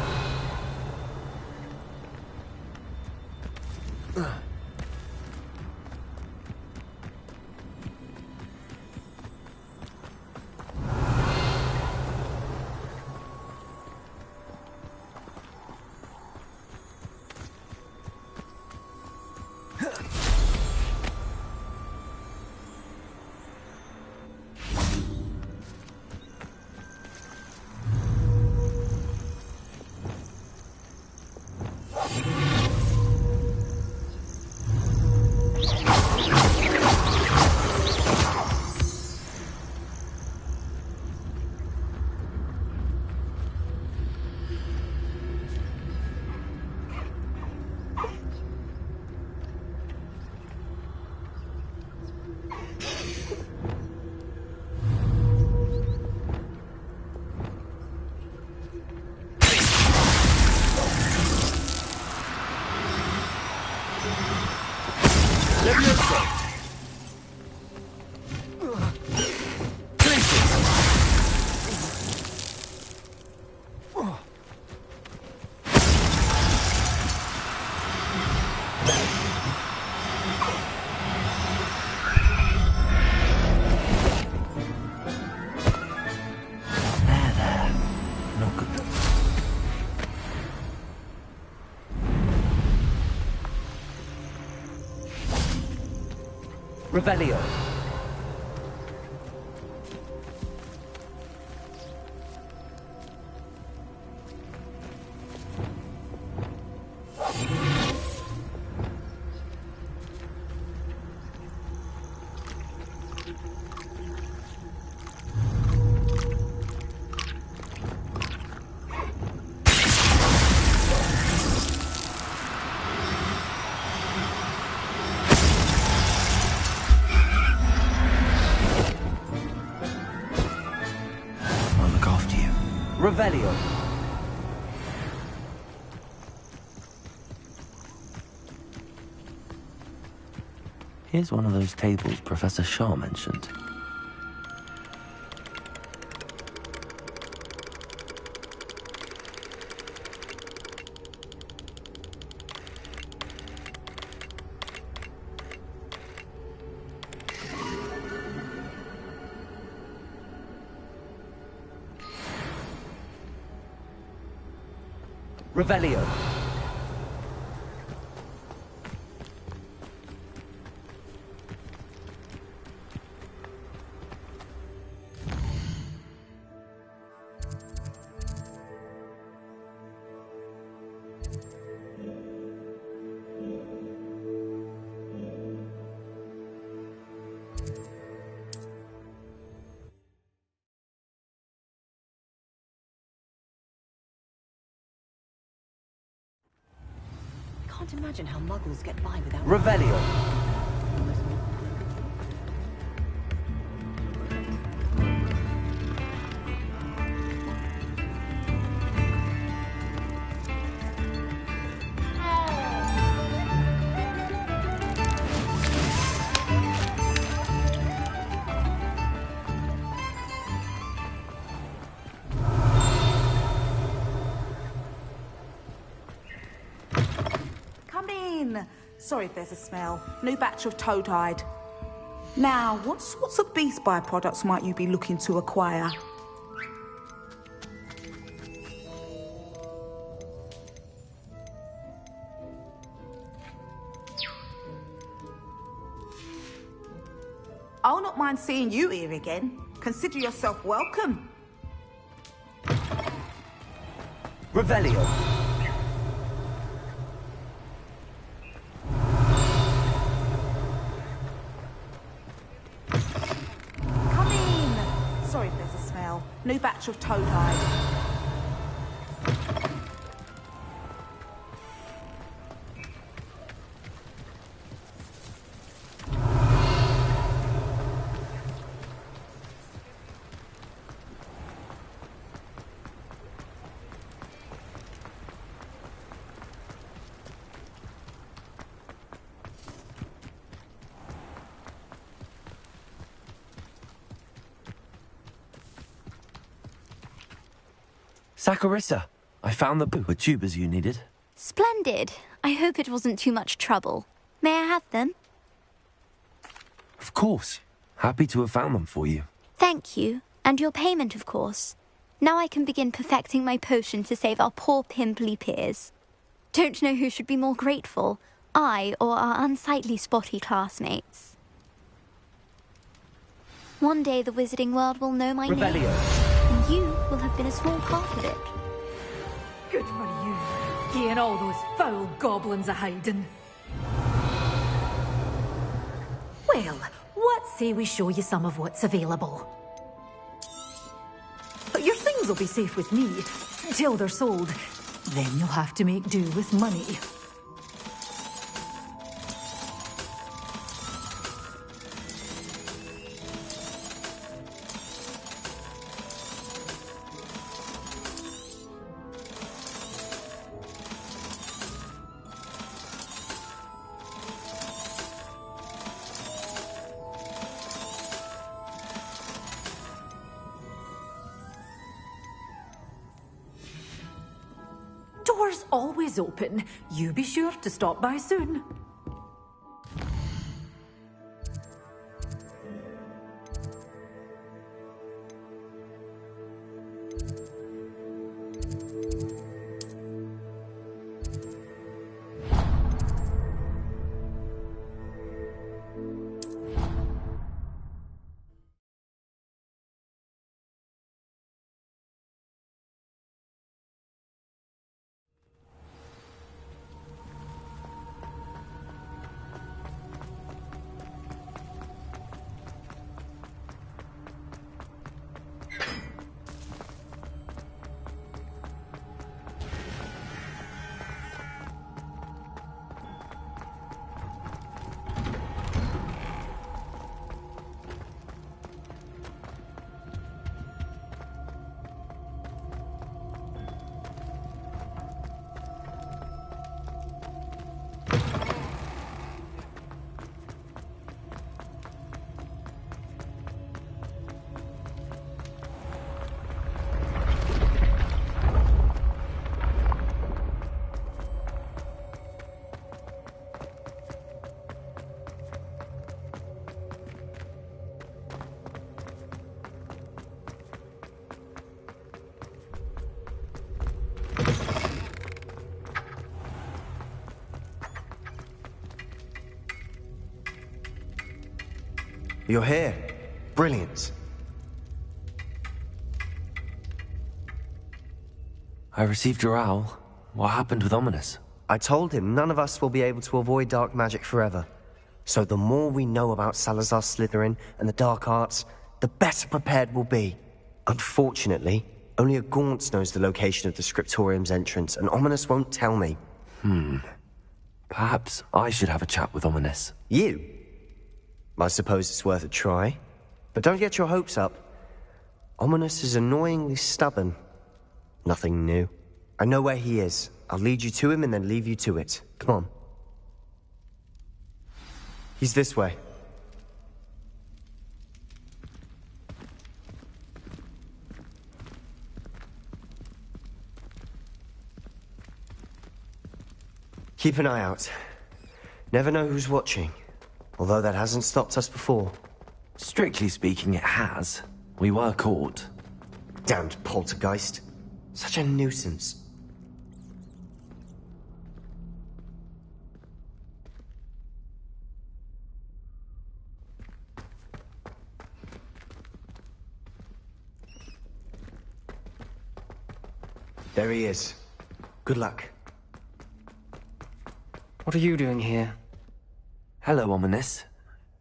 Revelio. Revelio. Here's one of those tables Professor Shaw mentioned. Revelio. Can't imagine how muggles get by without... Revelio. Sorry if there's a smell. New batch of toad-hide. Now, what sorts of beast byproducts might you be looking to acquire? I'll not mind seeing you here again. Consider yourself welcome. Revelio. Come in. Sorry if there's a smell. New batch of toad-hide. Saccharissa, I found the tubers you needed. Splendid. I hope it wasn't too much trouble. May I have them? Of course. Happy to have found them for you. Thank you. And your payment, of course. Now I can begin perfecting my potion to save our poor pimply peers. Don't know who should be more grateful, I or our unsightly spotty classmates. One day the wizarding world will know my name, and you will have been a small part of it. Good for you, getting all those foul goblins a hiding. Well, what say we show you some of what's available? But your things will be safe with me, till they're sold. Then you'll have to make do with money. Doors always open. You be sure to stop by soon. You're here. Brilliant. I received your owl. What happened with Ominous? I told him none of us will be able to avoid dark magic forever. So the more we know about Salazar Slytherin and the dark arts, the better prepared we'll be. Unfortunately, only a Gaunt knows the location of the Scriptorium's entrance, and Ominous won't tell me. Perhaps I should have a chat with Ominous. You? I suppose it's worth a try. But don't get your hopes up. Ominous is annoyingly stubborn. Nothing new. I know where he is. I'll lead you to him and then leave you to it. Come on. He's this way. Keep an eye out. Never know who's watching. Although that hasn't stopped us before. Strictly speaking, it has. We were caught. Damned poltergeist. Such a nuisance. There he is. Good luck. What are you doing here? Hello, Ominous.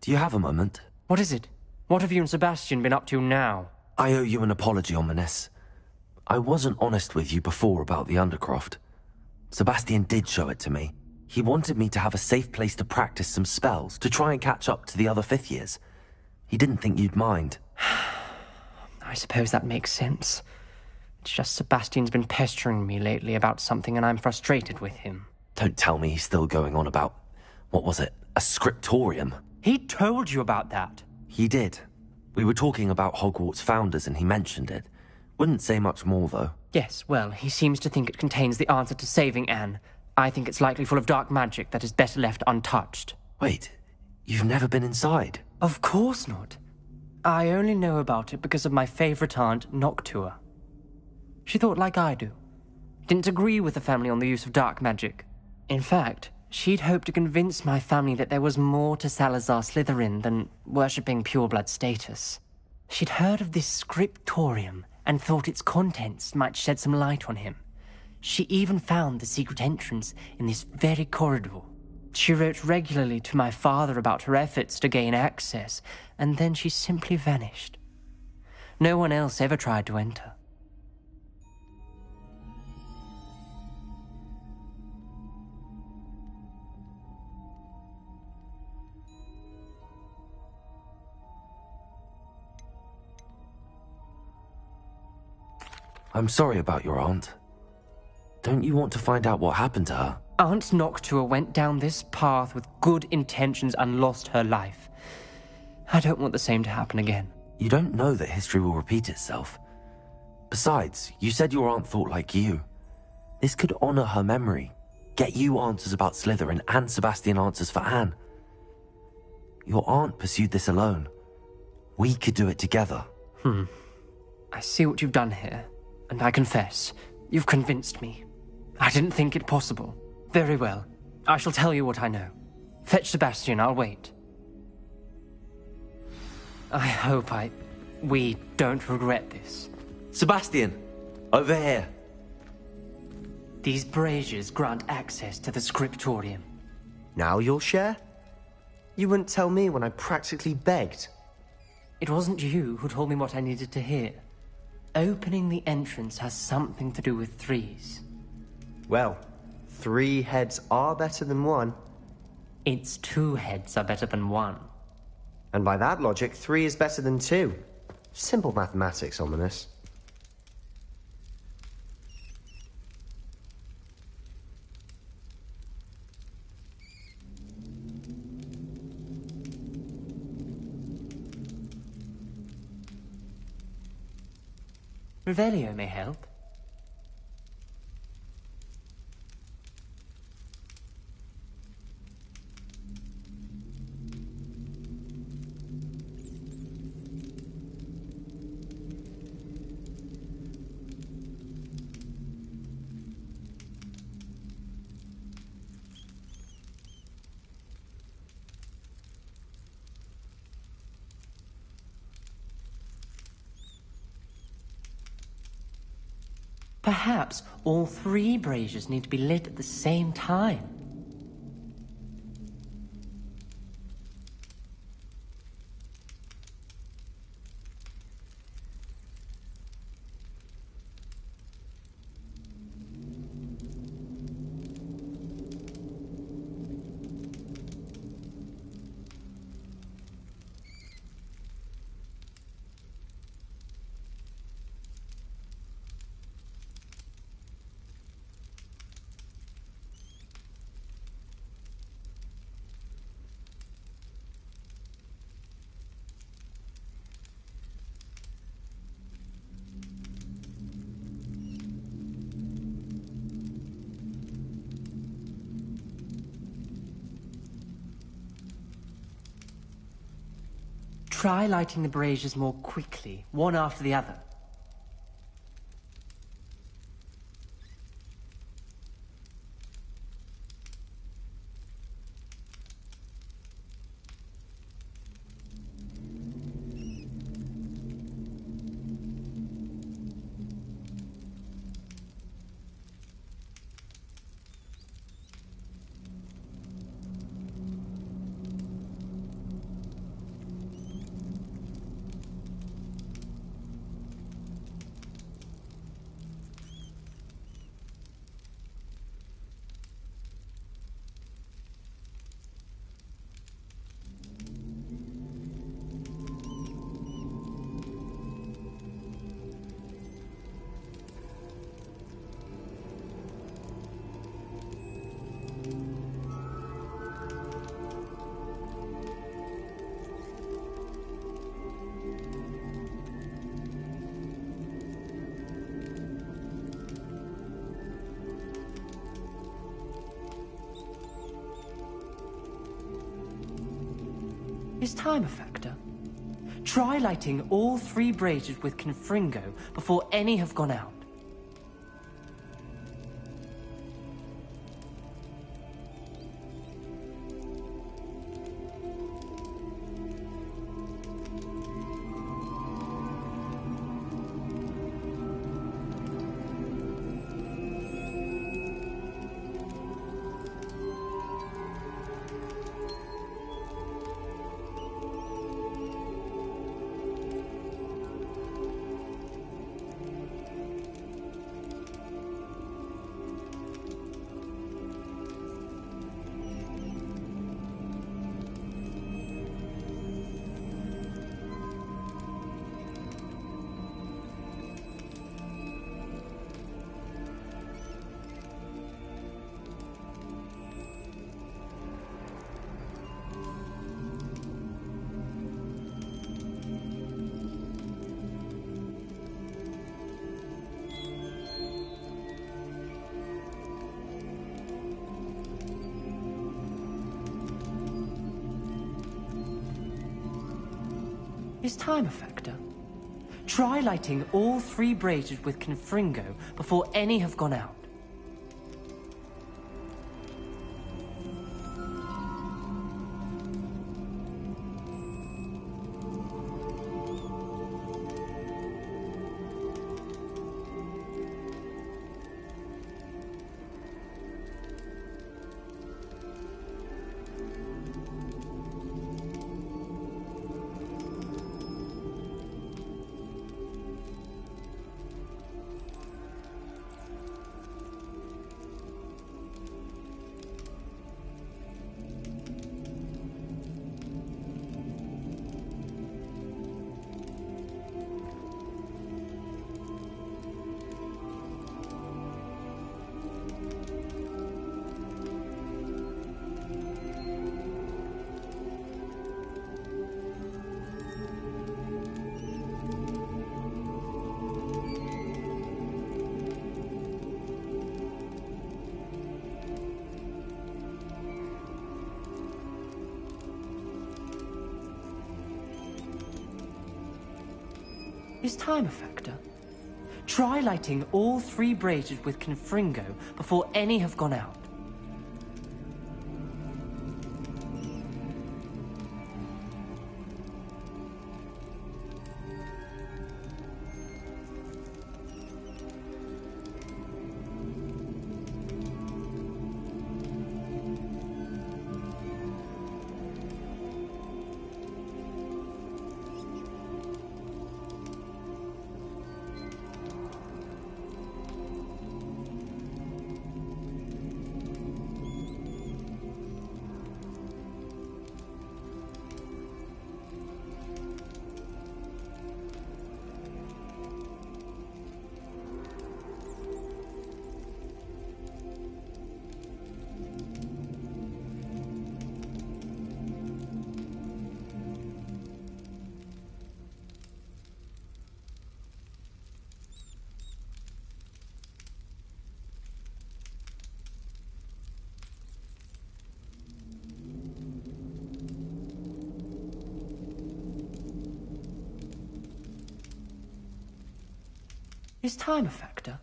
Do you have a moment? What is it? What have you and Sebastian been up to now? I owe you an apology, Ominous. I wasn't honest with you before about the Undercroft. Sebastian did show it to me. He wanted me to have a safe place to practice some spells, to try and catch up to the other 5th years. He didn't think you'd mind. I suppose that makes sense. It's just Sebastian's been pestering me lately about something and I'm frustrated with him. Don't tell me he's still going on about, what was it, a scriptorium? He told you about that. He did. We were talking about Hogwarts founders and he mentioned it. Wouldn't say much more, though. Yes, well, he seems to think it contains the answer to saving Anne. I think it's likely full of dark magic that is better left untouched. Wait, you've never been inside? Of course not. I only know about it because of my favorite aunt, Noctua. She thought like I do. Didn't agree with the family on the use of dark magic. In fact, she'd hoped to convince my family that there was more to Salazar Slytherin than worshipping pureblood status. She'd heard of this scriptorium and thought its contents might shed some light on him. She even found the secret entrance in this very corridor. She wrote regularly to my father about her efforts to gain access, and then she simply vanished. No one else ever tried to enter. I'm sorry about your aunt. Don't you want to find out what happened to her? Aunt Noctua went down this path with good intentions and lost her life. I don't want the same to happen again. You don't know that history will repeat itself. Besides, you said your aunt thought like you. This could honor her memory, get you answers about Slytherin and Sebastian answers for Anne. Your aunt pursued this alone. We could do it together. I see what you've done here. And I confess, you've convinced me. I didn't think it possible. Very well. I shall tell you what I know. Fetch Sebastian, I'll wait. I hope we don't regret this. Sebastian! Over here! These braziers grant access to the scriptorium. Now you'll share? You wouldn't tell me when I practically begged. It wasn't you who told me what I needed to hear. Opening the entrance has something to do with threes. Well, 3 heads are better than 1. It's 2 heads are better than 1. And by that logic, 3 is better than 2. Simple mathematics, Ominous. Revelio may help. Perhaps all 3 braziers need to be lit at the same time. Try lighting the braziers more quickly, one after the other. Is time a factor? Try lighting all 3 braziers with Confringo before any have gone out. Is time a factor? Try lighting all 3 braziers with Confringo before any have gone out. Is time a factor? Try lighting all 3 braziers with Confringo before any have gone out. Is time a factor?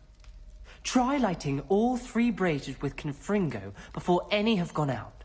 Try lighting all 3 braziers with Confringo before any have gone out.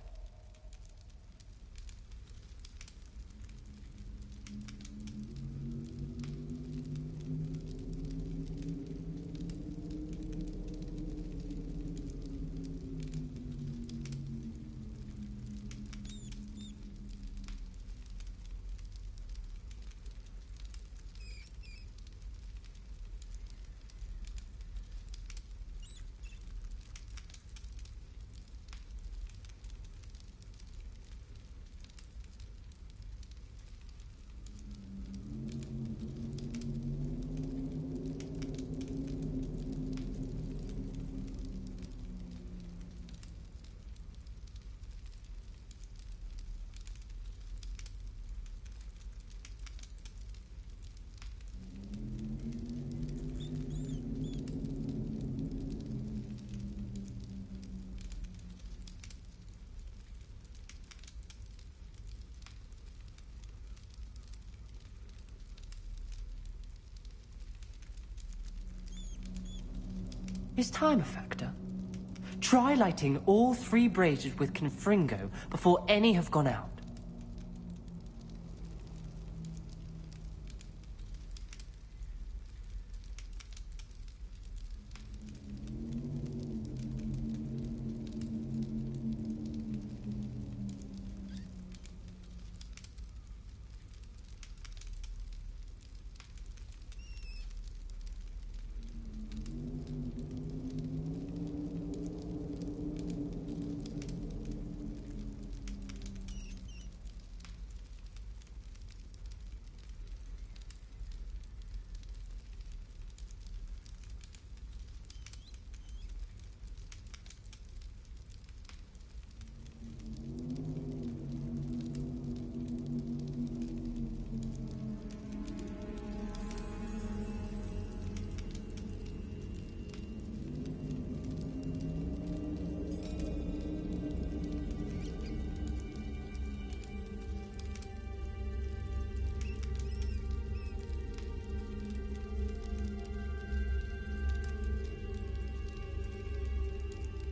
Is time a factor? Try lighting all 3 braziers with Confringo before any have gone out.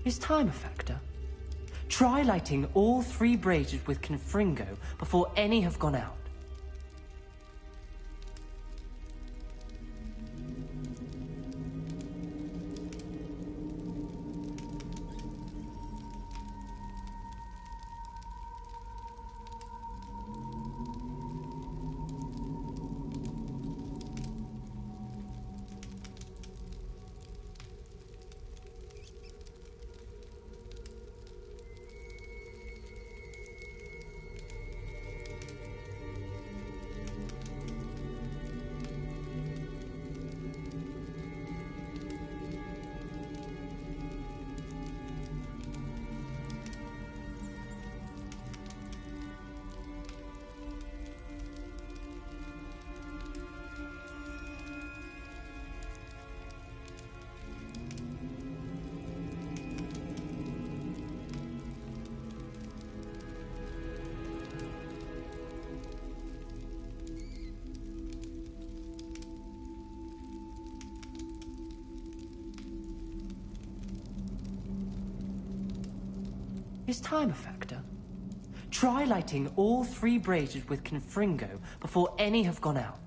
Is time a factor? Try lighting all 3 braziers with Confringo before any have gone out. Is time a factor? Try lighting all 3 braziers with Confringo before any have gone out.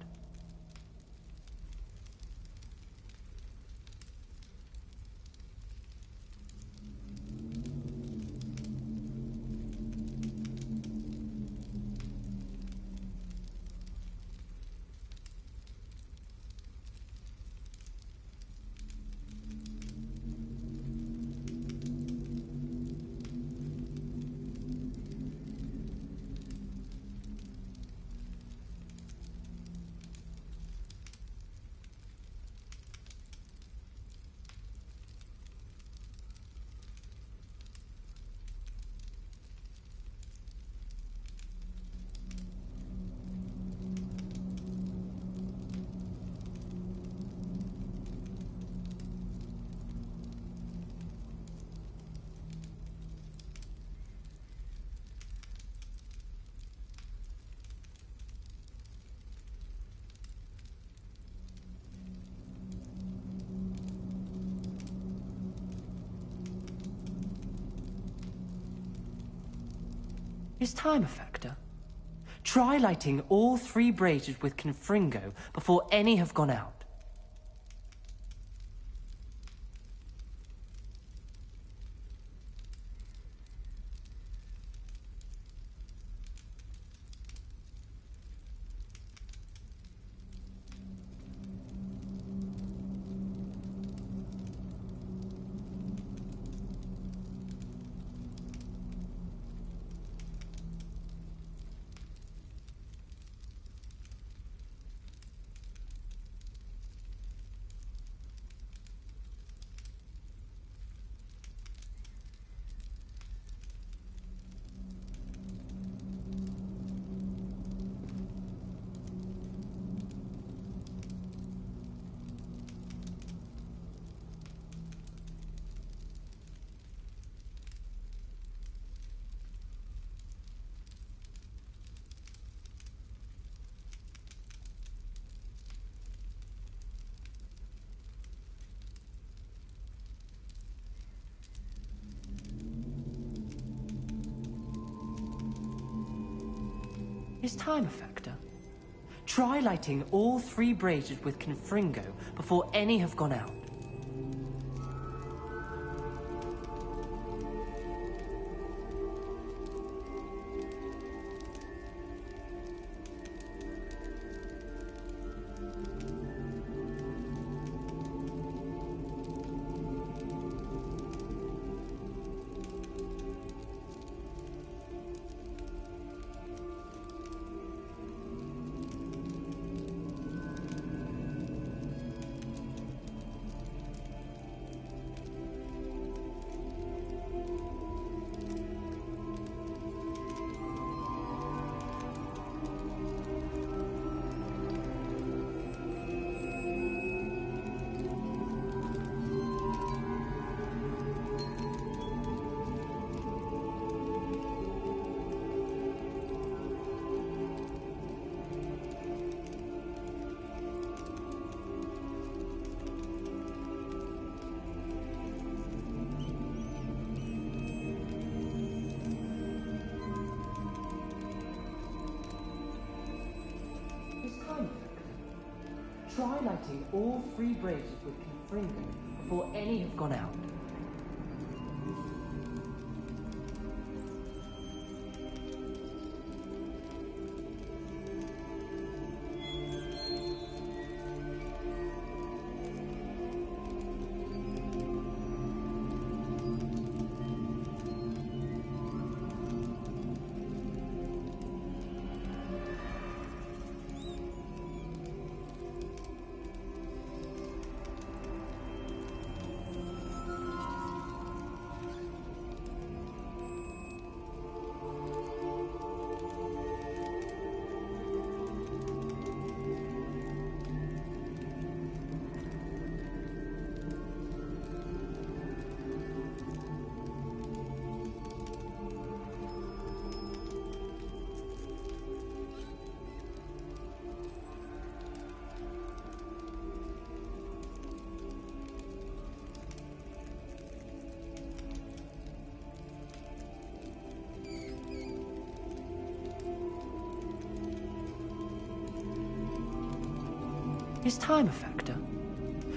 Is time a factor? Try lighting all 3 braziers with Confringo before any have gone out. Is time a factor? Try lighting all 3 braziers with Confringo before any have gone out. Try lighting all 3 braziers with Confringo before any have gone out. Is time a factor?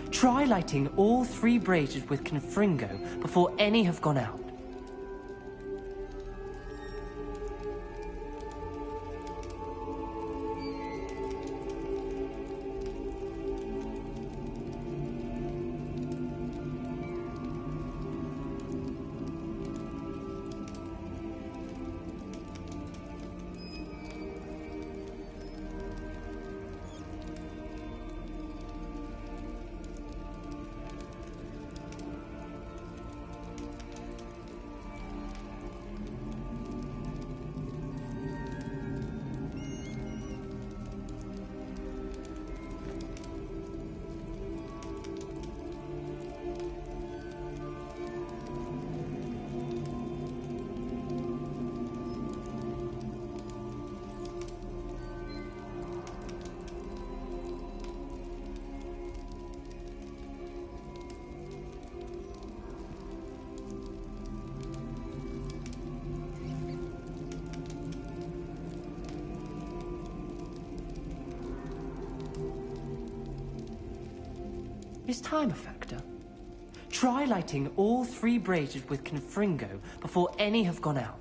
Try lighting all 3 braziers with Confringo before any have gone out. Is time a factor? Try lighting all 3 braziers with Confringo before any have gone out.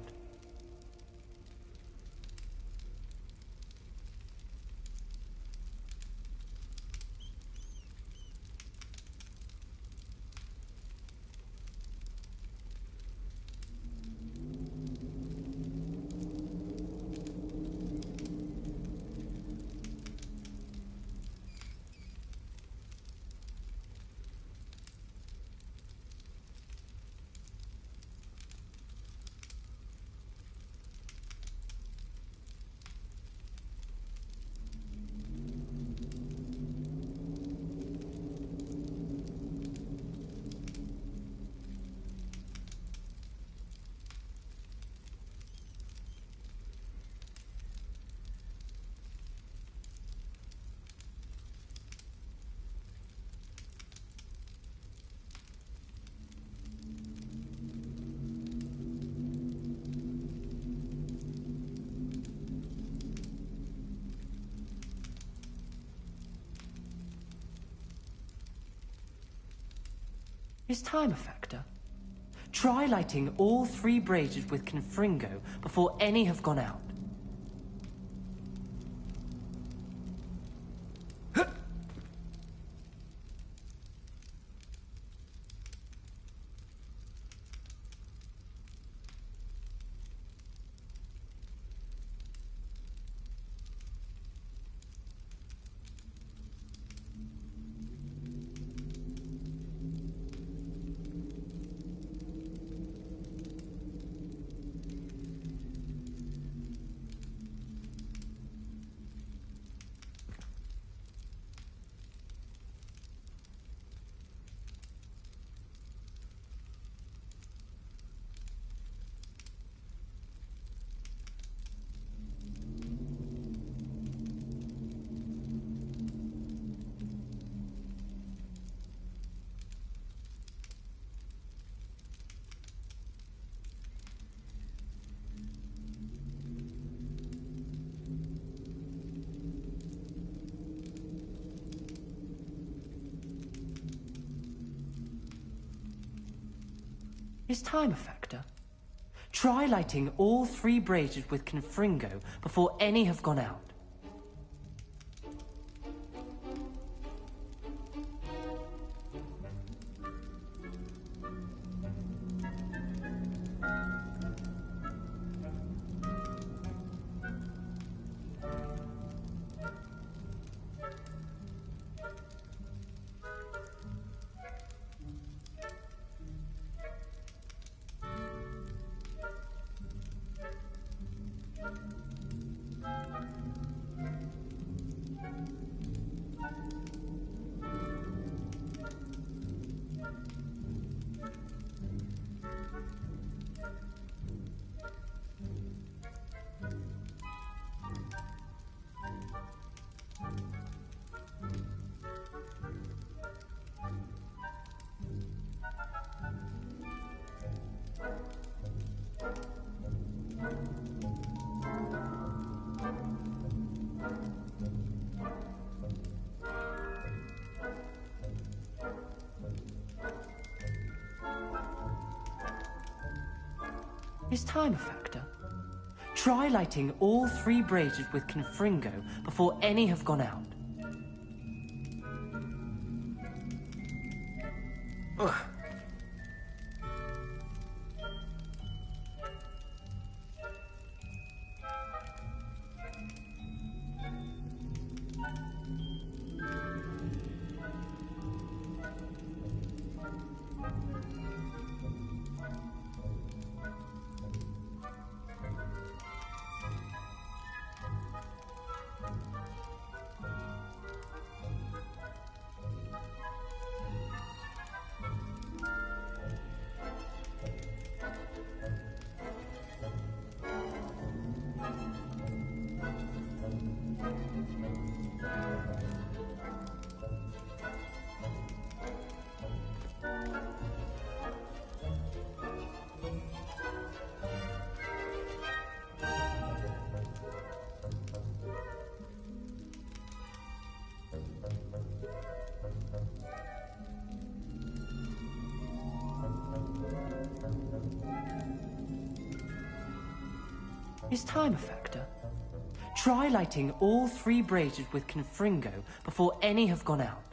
Is time a factor? Try lighting all 3 braziers with Confringo before any have gone out. Is time a factor? Try lighting all 3 braziers with Confringo before any have gone out. Is time a factor? Try lighting all 3 braziers with Confringo before any have gone out. Ugh. Is time a factor? Try lighting all 3 braziers with Confringo before any have gone out.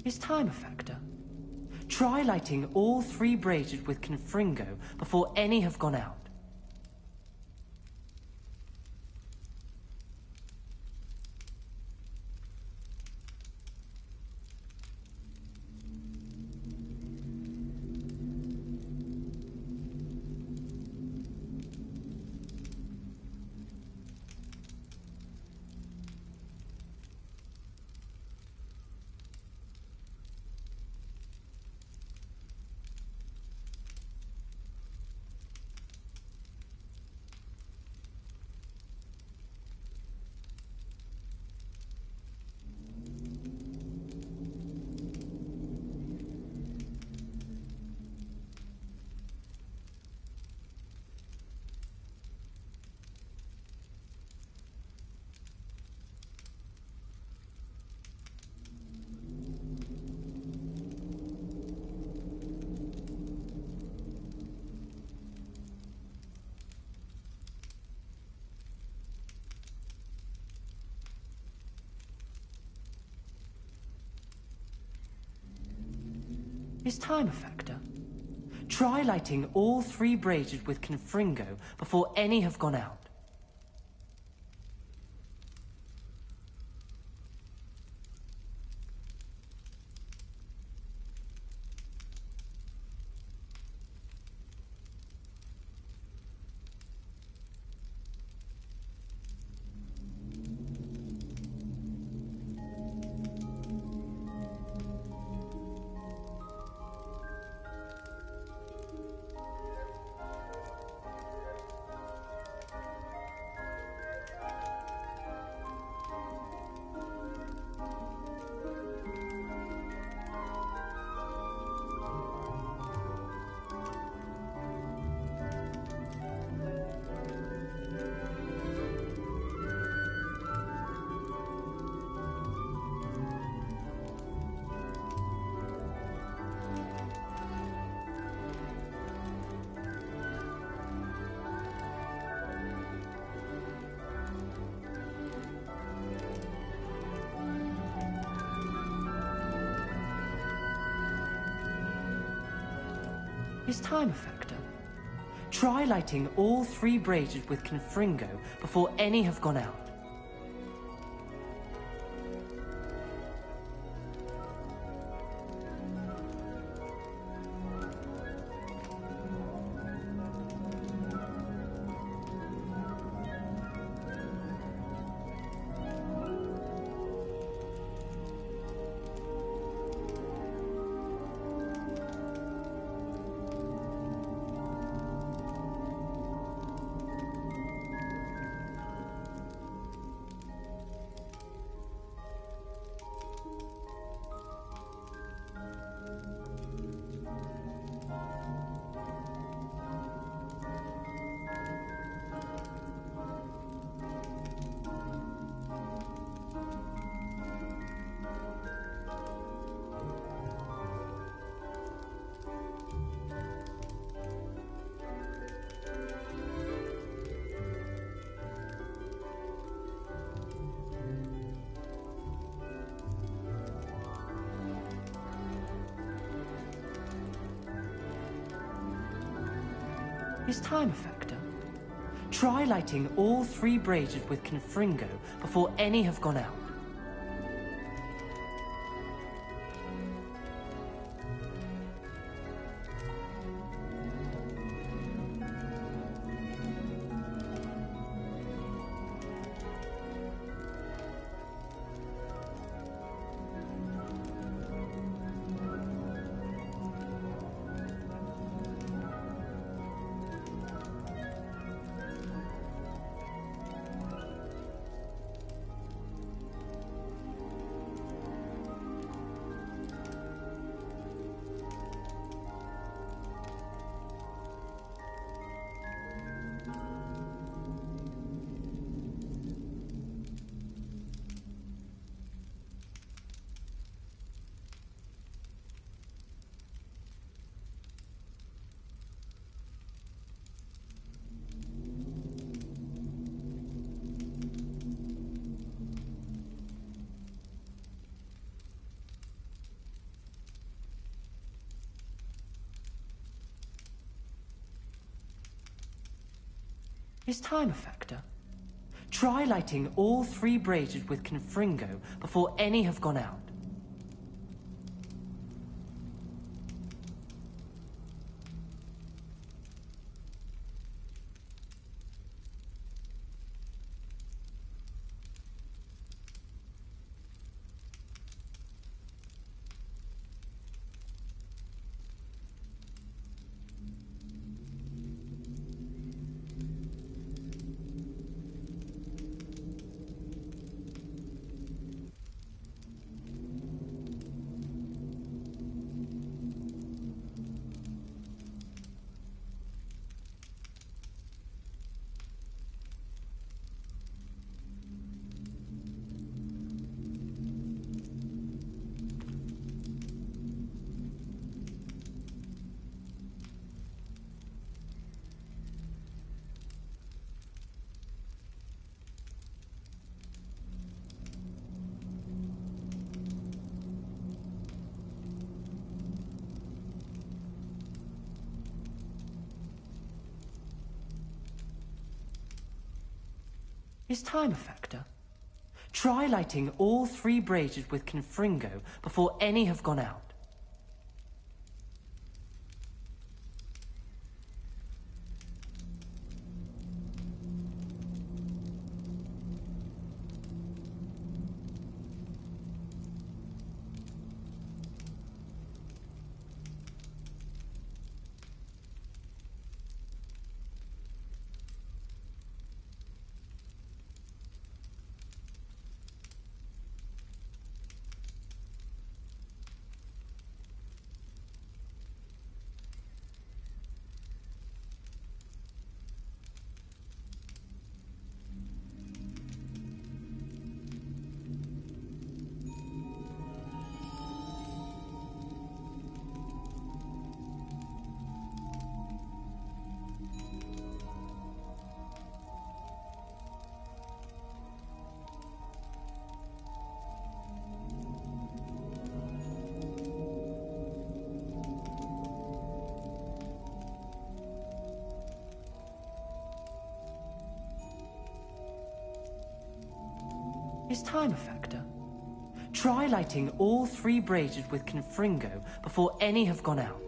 Is time a factor? Try lighting all 3 braziers with Confringo before any have gone out. Is time a factor? Try lighting all 3 braziers with Confringo before any have gone out. Is time a factor? Try lighting all 3 braziers with Confringo before any have gone out. Is time a factor? Try lighting all 3 braziers with Confringo before any have gone out. Is time a factor? Try lighting all 3 braziers with Confringo before any have gone out. Is time a factor? Try lighting all 3 braziers with Confringo before any have gone out. Is time a factor? Try lighting all 3 braziers with Confringo before any have gone out.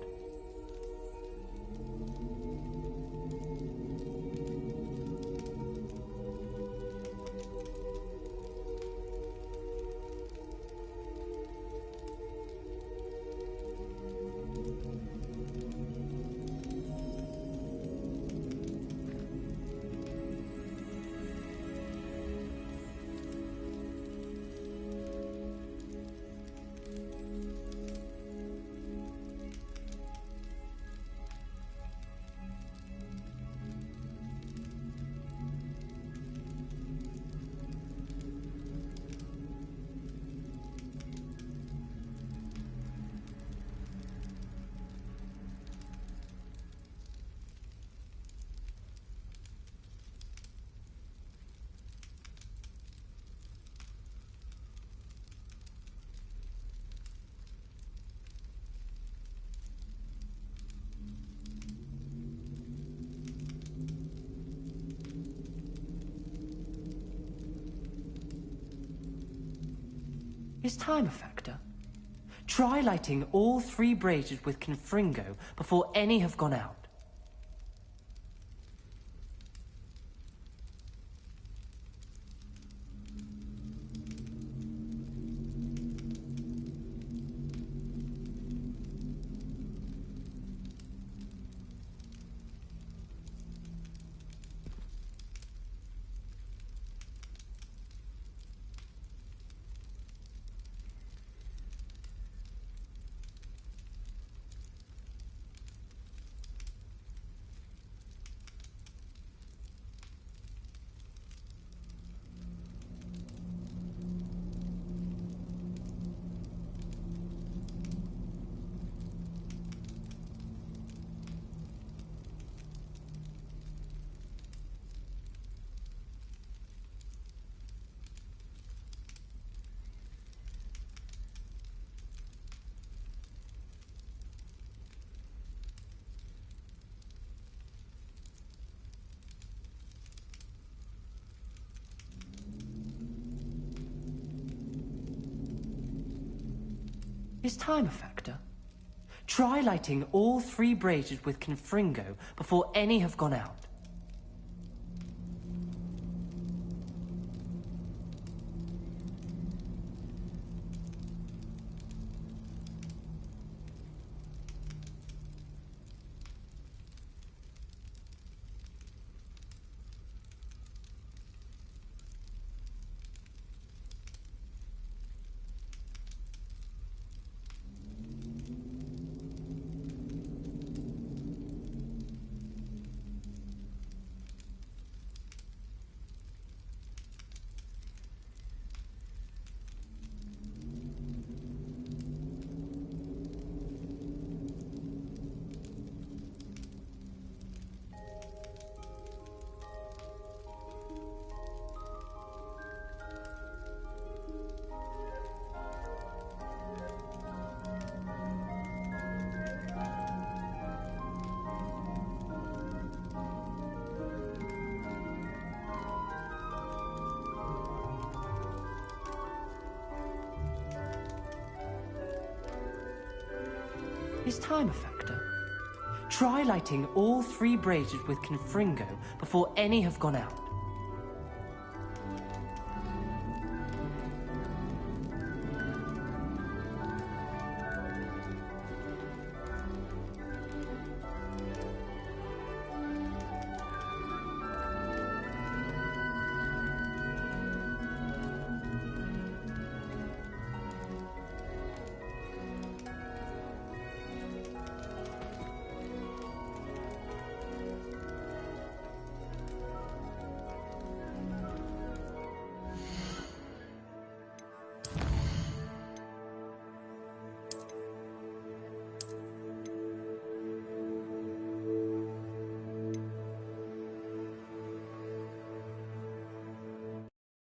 Is time a factor? Try lighting all 3 braziers with Confringo before any have gone out. Is time a factor? Try lighting all 3 braziers with Confringo before any have gone out. Is time a factor? Try lighting all 3 braziers with Confringo before any have gone out.